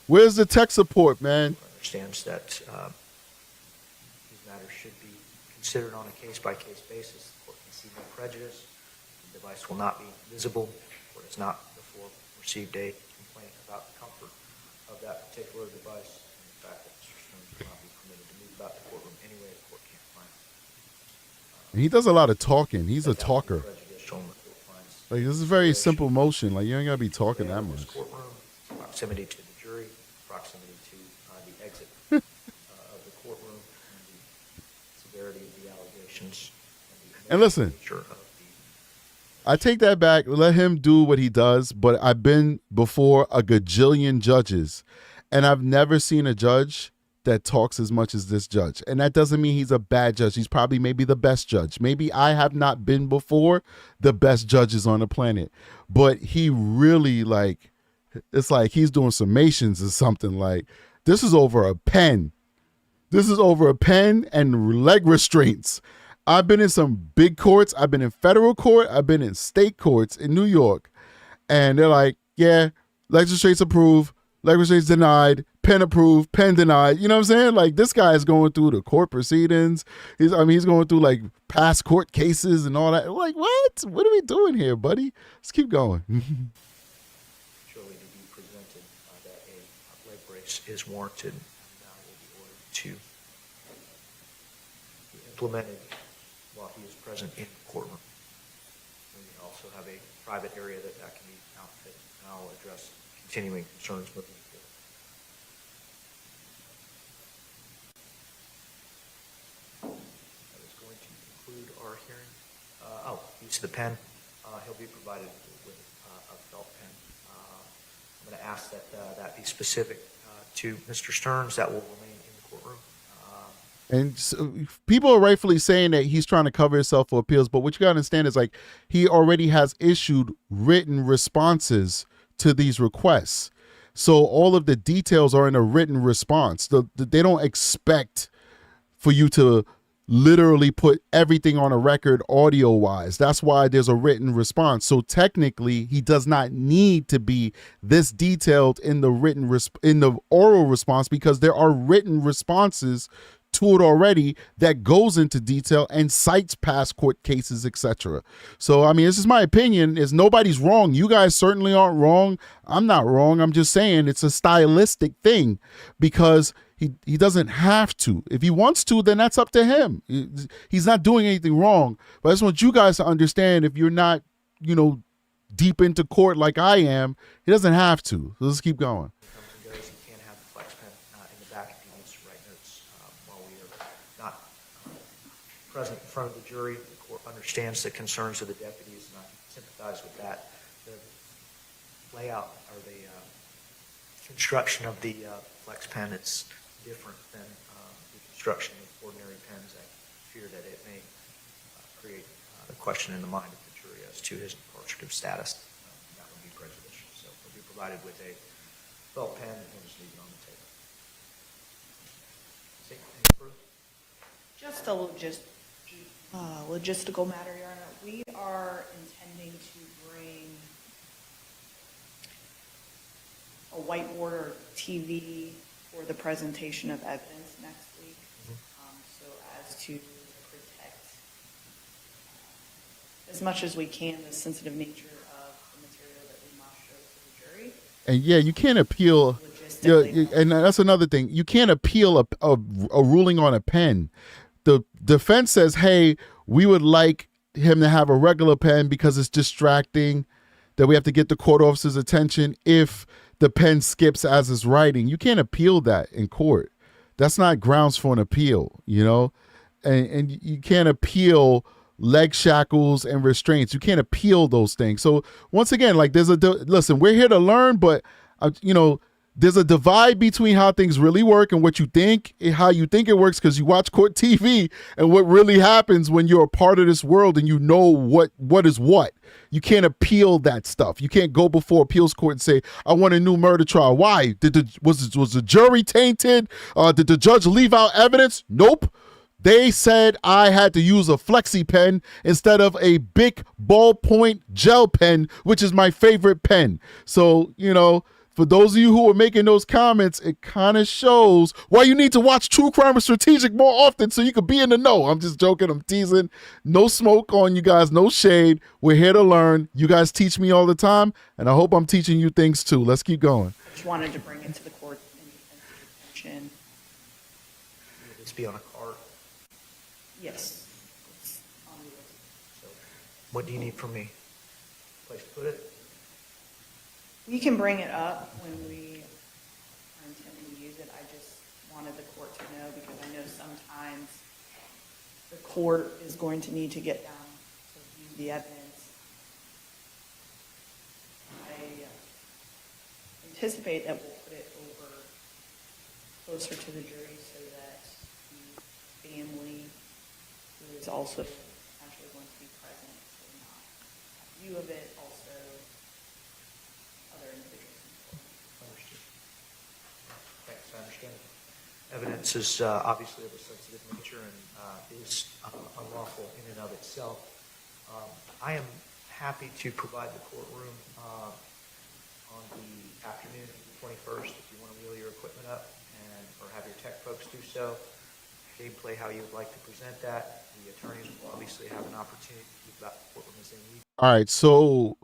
Where's the tech support, man? Understands that these matters should be considered on a case-by-case basis. The court can see no prejudice. The device will not be visible. The court has not before received a complaint about the comfort of that particular device and the fact that Mr. Sterns will not be permitted to move about the courtroom anyway. The court can't find And he does a lot of talking. He's a talker. prejudicial, and the court finds Like, this is a very simple motion. Like, you ain't got to be talking that this much. courtroom, proximity to the jury, proximity to the exit of the courtroom, and the severity of the allegations. And listen, nature of the I take that back. Let him do what he does. But I've been before a gajillion judges, and I've never seen a judge that talks as much as this judge. And that doesn't mean he's a bad judge. He's probably maybe the best judge. Maybe I have not been before the best judges on the planet. But he really, like, it's like he's doing summations or something. Like, this is over a pen. This is over a pen and leg restraints. I've been in some big courts. I've been in federal court. I've been in state courts in New York. And they're like, yeah, legislates approved, legislates denied, pen approved, pen denied. You know what I'm saying? Like, this guy is going through the court proceedings. He's going through like past court cases and all that. Like, what? What are we doing here, buddy? Let's keep going. Surely to be presented that a leg brace is warranted and will be ordered to be implemented while he is present in the courtroom. And we also have a private area that can be outfitted, and I'll address continuing concerns moving forward. That is going to conclude our hearing. Use of the pen. He'll be provided with a felt pen. I'm going to ask that that be specific to Mr. Sterns. That will remain in the courtroom. And so people are rightfully saying that he's trying to cover himself for appeals, but what you got to understand is, like, he already has issued written responses to these requests. So all of the details are in a written response. They don't expect for you to literally put everything on a record audio-wise. That's why there's a written response. So technically, he does not need to be this detailed in the in the oral response, because there are written responses to it already that goes into detail and cites past court cases, etc. So, I mean, this is my opinion. Is nobody's wrong. You guys certainly aren't wrong. I'm not wrong. I'm just saying it's a stylistic thing, because he doesn't have to. If he wants to, then that's up to him. He's not doing anything wrong. But I just want you guys to understand, if you're not, deep into court like I am, he doesn't have to. So let's keep going. Comes and goes. You can't have the flex pen in the back if he needs to write notes while we are not present in front of the jury. The court understands the concerns of the deputies, and I sympathize with that. The layout or the construction of the flex pen is different than the construction of ordinary pens. I fear that it may create a question in the mind of the jury as to his incarcerative status. That would be prejudicial. So he'll be provided with a felt pen, and he'll just leave it on the table. See, any further? Just a logistical matter, Your Honor. We are intending to bring a whiteboard or TV for the presentation of evidence next week, so as to protect as much as we can the sensitive nature of the material that we must show to the jury. And yeah, you can't appeal. And that's another thing. You can't appeal a ruling on a pen. The defense says, hey, we would like him to have a regular pen because it's distracting, that we have to get the court officer's attention if the pen skips as it's writing. You can't appeal that in court. That's not grounds for an appeal, and you can't appeal leg shackles and restraints. You can't appeal those things. So once again, like, listen, we're here to learn, but there's a divide between how things really work and what you think, how you think it works, because you watch court TV, and what really happens when you're a part of this world and you know what is what. You can't appeal that stuff. You can't go before appeals court and say, I want a new murder trial. Why? Was the jury tainted? Did the judge leave out evidence? Nope. They said I had to use a flexi pen instead of a big ballpoint gel pen, which is my favorite pen. So, for those of you who are making those comments, it kind of shows why you need to watch True Crime and Strategic more often so you can be in the know. I'm just joking. I'm teasing. No smoke on you guys. No shade. We're here to learn. You guys teach me all the time, and I hope I'm teaching you things too. Let's keep going. I just wanted to bring it to the court attention. Will this be on a card? Yes. It's on the list. So what do you need from me? Place to put it? We can bring it up when we are intending to use it. I just wanted the court to know, because I know sometimes the court is going to need to get down to view the evidence. I anticipate that we'll put it over closer to the jury so that the family, who is also potentially going to be present, will not have view of it, also other individuals involved. Understood. Thanks, I understand. Evidence is obviously of a sensitive nature and is unlawful in and of itself. I am happy to provide the courtroom on the afternoon of the 21st if you want to wheel your equipment up or have your tech folks do so. Gameplay how you would like to present that. The attorneys will obviously have an opportunity to keep that courtroom as they need. All right, so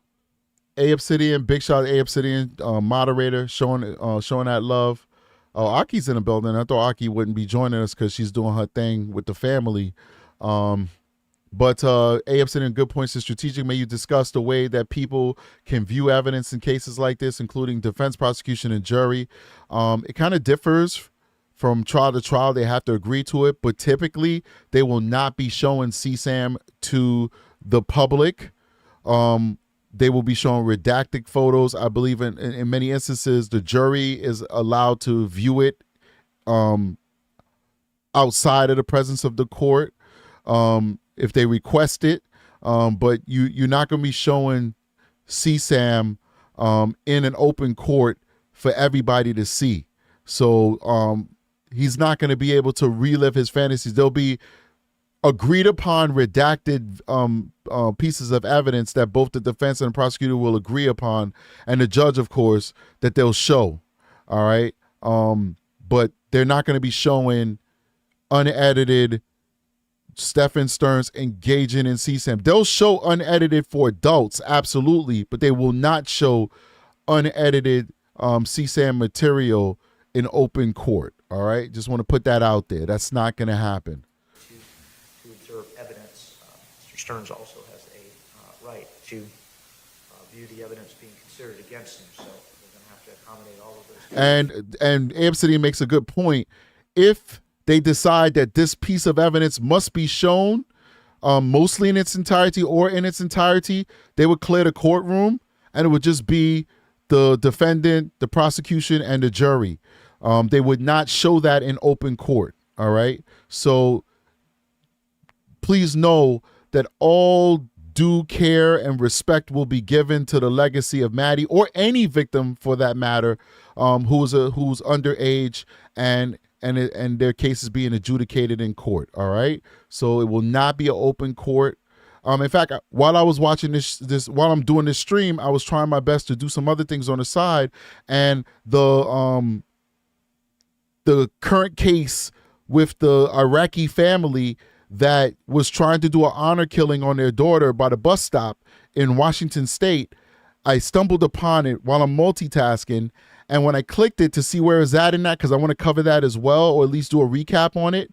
A Obsidian, big shout out to A Obsidian, moderator, showing that love. Oh, Aki's in the building. I thought Aki wouldn't be joining us because she's doing her thing with the family. But A Obsidian, good points to strategic. May you discuss the way that people can view evidence in cases like this, including defense, prosecution, and jury. It kind of differs from trial to trial. They have to agree to it, but typically they will not be showing CSAM to the public. They will be showing redacted photos. I believe in many instances, the jury is allowed to view it outside of the presence of the court if they request it. But you're not going to be showing CSAM in an open court for everybody to see. So he's not going to be able to relive his fantasies. There'll be agreed upon redacted pieces of evidence that both the defense and the prosecutor will agree upon, and the judge, of course, that they'll show. All right. But they're not going to be showing unedited Stephan Sterns engaging in CSAM. They'll show unedited for adults, absolutely, but they will not show unedited CSAM material in open court. All right. Just want to put that out there. That's not going to happen. To observe evidence, Mr. Stearns also has a right to view the evidence being considered against him, so we're going to have to accommodate all of those. And Obsidian makes a good point. If they decide that this piece of evidence must be shown mostly in its entirety or in its entirety, they would clear the courtroom and it would just be the defendant, the prosecution, and the jury. They would not show that in open court. All right. So please know that all due care and respect will be given to the legacy of Maddie or any victim for that matter, who's underage and their case is being adjudicated in court. All right. So it will not be an open court. In fact, while I was watching while I'm doing this stream, I was trying my best to do some other things on the side, and the current case with the Iraqi family that was trying to do an honor killing on their daughter by the bus stop in Washington State, I stumbled upon it while I'm multitasking. And when I clicked it to see where it's at in that, because I want to cover that as well, or at least do a recap on it,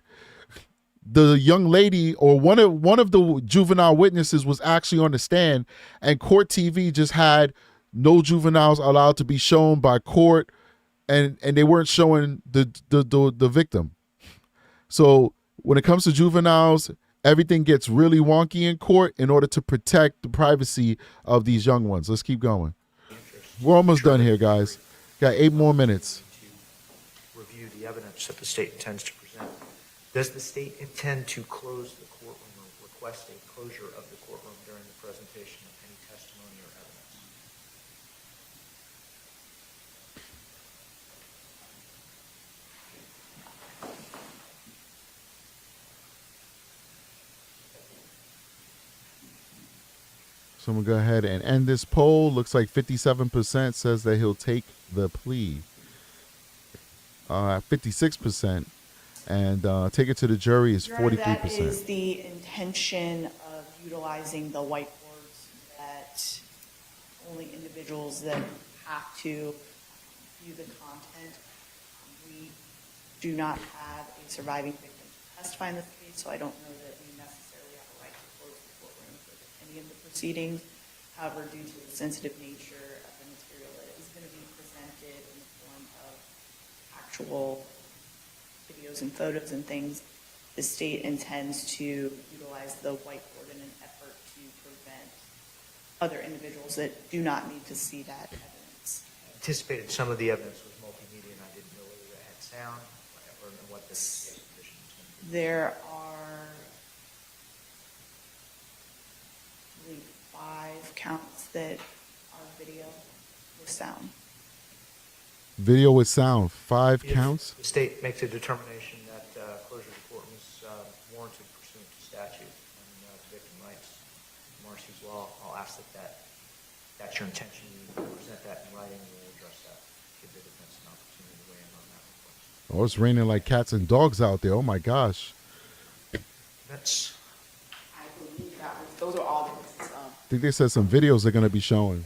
the young lady or one of the juvenile witnesses was actually on the stand, and court TV just had no juveniles allowed to be shown by court, and they weren't showing the victim. So when it comes to juveniles, everything gets really wonky in court in order to protect the privacy of these young ones. Let's keep going. We're almost done here, guys. Got 8 more minutes. To review the evidence that the state intends to present. Does the state intend to close the courtroom or request a closure of the courtroom during the presentation of any testimony or evidence? So I'm going to go ahead and end this poll. Looks like 57% says that he'll take the plea. 56%. And take it to the jury is 43%. That is the intention of utilizing the whiteboards, that only individuals that have to view the content. We do not have a surviving victim to testify in this case, so I don't know that we necessarily have a right to close the courtroom for any of the proceedings. However, due to the sensitive nature of the material that is going to be presented in the form of actual videos and photos and things, the state intends to utilize the whiteboard in an effort to prevent other individuals that do not need to see that evidence. I anticipated some of the evidence was multimedia and I didn't know whether that had sound. what this petition is going to be. There are, I believe, 5 counts that are video with sound. Video with sound, 5 counts. If the state makes a determination that closure of the courtroom is warranted pursuant to statute and victim rights, Marcy's law, I'll ask that that's your intention. You present that in writing, and we'll address that. Give the defense an opportunity to weigh in on that request. Oh, it's raining like cats and dogs out there. Oh my gosh. That's I believe that was, those are all the, I think they said some videos they're going to be showing.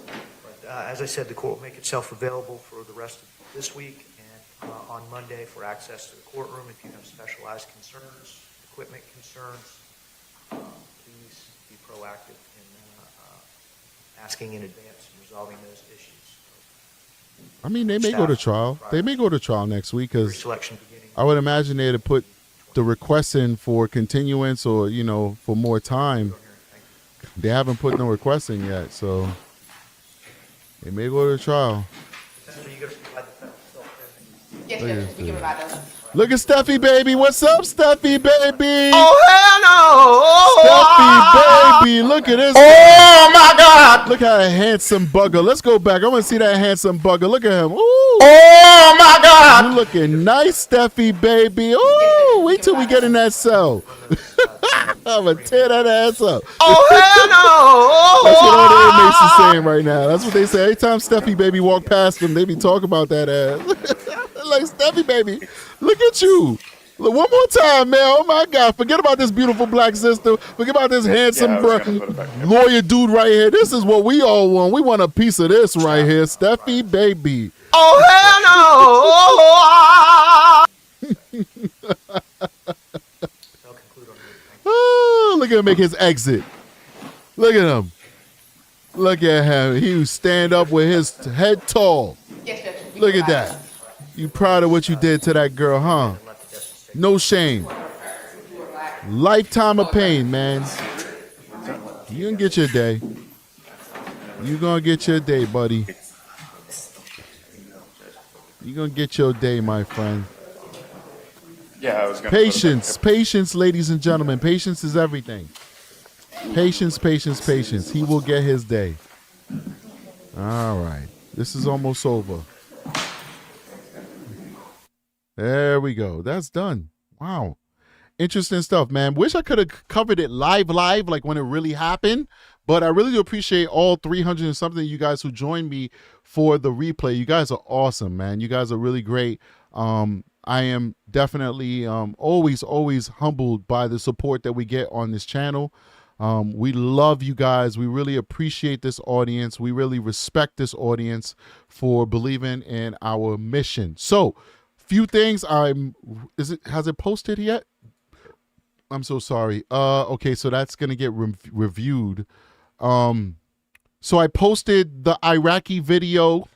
But as I said, the court will make itself available for the rest of this week and on Monday for access to the courtroom. If you have specialized concerns, equipment concerns, please be proactive in asking in advance and resolving those issues. I mean, they may go to trial. They may go to trial next week because Selection beginning. I would imagine they'd have put the request in for continuance or, for more time. They haven't put no request in yet, so they may go to trial. Essentially, you got to provide the federal self-defense. yes, Look at Judge, we give about those. Look at Steffi, baby. What's up, Steffi, baby? Oh, hell no! Steffi, baby. Look at this. Oh, my God! Look at that handsome bugger. Let's go back. I want to see that handsome bugger. Look at him. Ooh. Oh, my God! You looking nice, Steffi, baby. Ooh, wait till we get in that cell. I'm going to tear that ass up. Oh, hell no! That's what all the inmates are saying right now. That's what they say. Every time Steffi, baby, walk past them, they be talking about that ass. Like, Steffi, baby, look at you. Look, one more time, man. Oh, my God. Forget about this beautiful black sister. Forget about this handsome lawyer dude right here. This is what we all want. We want a piece of this right here. Steffi, baby. Oh, hell no! Oh, look at him make his exit. Look at him. Look at him. He was stand up with his head tall. Yes, Judge. we Look give at about that. You proud of what you did to that girl, huh? No shame. Lifetime of pain, man. You gonna get your day. You gonna get your day, buddy. You gonna get your day, my friend. Yeah, I was going Patience, ladies and gentlemen. Patience is everything. Patience. He will get his day. All right. This is almost over. There we go. That's done. Wow. Interesting stuff, man. Wish I could have covered it live, like when it really happened. But I really do appreciate all 300 and something of you guys who joined me for the replay. You guys are awesome, man. You guys are really great. I am definitely always humbled by the support that we get on this channel. We love you guys. We really appreciate this audience. We really respect this audience for believing in our mission. So, few things. Has it posted yet? I'm so sorry. Okay, so that's gonna get reviewed. So I posted the Iraqi video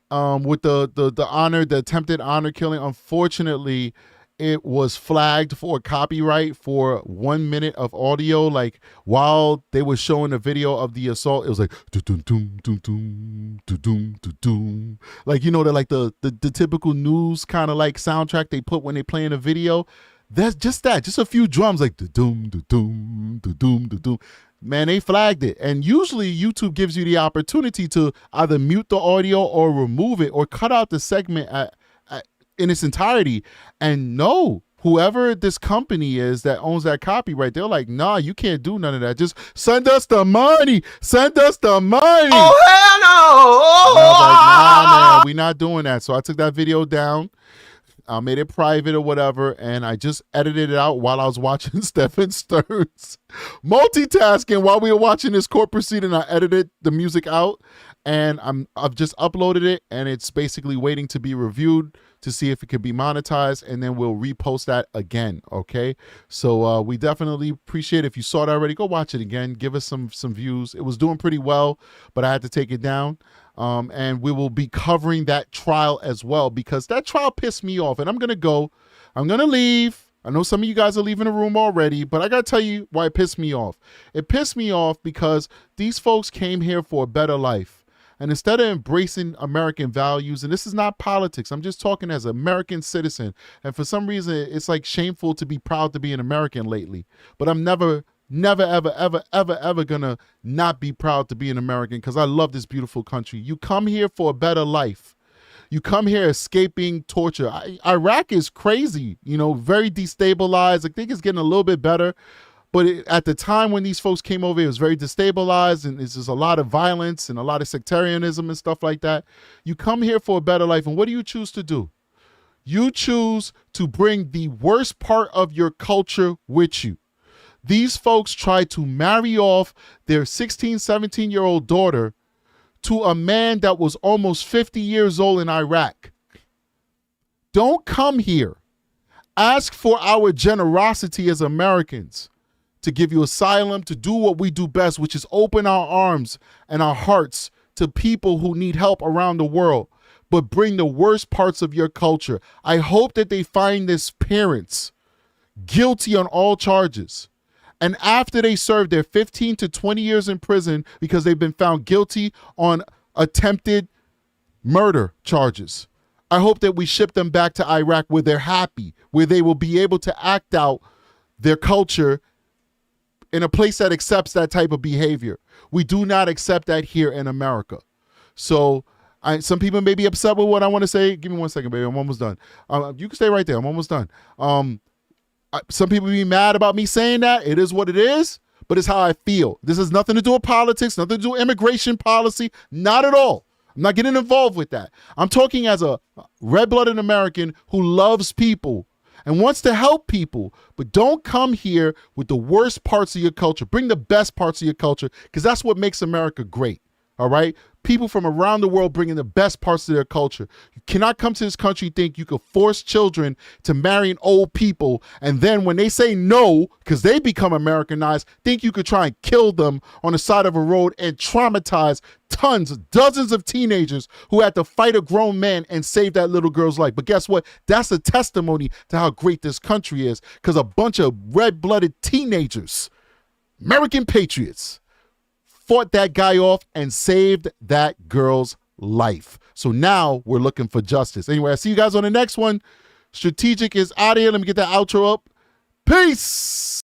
with the attempted honor killing. Unfortunately, it was flagged for copyright for 1 minute of audio. Like while they were showing the video of the assault, it was like doom doom doom doom doom doom. Like the typical news kind of like soundtrack they put when they play in a video. That's just a few drums like doom doom doom doom. Man, they flagged it. And usually YouTube gives you the opportunity to either mute the audio or remove it or cut out the segment in its entirety. And no, whoever this company is that owns that copyright, they're like, nah, you can't do none of that. Just send us the money. Send us the money. Oh, hell no! And I was like, nah, man, we're not doing that. So I took that video down. I made it private or whatever, and I just edited it out while I was watching Stephan Sterns. Multitasking while we were watching this court proceeding, I edited the music out, and I've just uploaded it, and it's basically waiting to be reviewed to see if it can be monetized, and then we'll repost that again, okay? So we definitely appreciate it. If you saw it already, go watch it again. Give us some views. It was doing pretty well, but I had to take it down. And we will be covering that trial as well because that trial pissed me off. And I'm going to leave. I know some of you guys are leaving the room already, but I got to tell you why it pissed me off. It pissed me off because these folks came here for a better life. And instead of embracing American values, and this is not politics, I'm just talking as an American citizen. And for some reason, it's like shameful to be proud to be an American lately. But I'm never, ever gonna not be proud to be an American because I love this beautiful country. You come here for a better life. You come here escaping torture. Iraq is crazy, very destabilized. I think it's getting a little bit better. But at the time when these folks came over, it was very destabilized, and there's just a lot of violence and a lot of sectarianism and stuff like that. You come here for a better life, and what do you choose to do? You choose to bring the worst part of your culture with you. These folks try to marry off their 16, 17-year-old daughter to a man that was almost 50 years old in Iraq. Don't come here. Ask for our generosity as Americans to give you asylum, to do what we do best, which is open our arms and our hearts to people who need help around the world, but bring the worst parts of your culture. I hope that they find this parents guilty on all charges. And after they serve their 15 to 20 years in prison because they've been found guilty on attempted murder charges, I hope that we ship them back to Iraq where they're happy, where they will be able to act out their culture in a place that accepts that type of behavior. We do not accept that here in America. So some people may be upset with what I want to say. Give me 1 second, baby. I'm almost done. You can stay right there. I'm almost done. Some people be mad about me saying that. It is what it is, but it's how I feel. This has nothing to do with politics, nothing to do with immigration policy, not at all. I'm not getting involved with that. I'm talking as a red-blooded American who loves people and wants to help people, but don't come here with the worst parts of your culture. Bring the best parts of your culture, because that's what makes America great, all right? People from around the world bringing the best parts of their culture. You cannot come to this country and think you could force children to marrying old people, and then when they say no, because they become Americanized, think you could try and kill them on the side of a road and traumatize dozens of teenagers who had to fight a grown man and save that little girl's life. But guess what? That's a testimony to how great this country is, because a bunch of red-blooded teenagers, American patriots, fought that guy off and saved that girl's life. So now we're looking for justice. Anyway, I see you guys on the next one. Strategic is out of here. Let me get that outro up. Peace.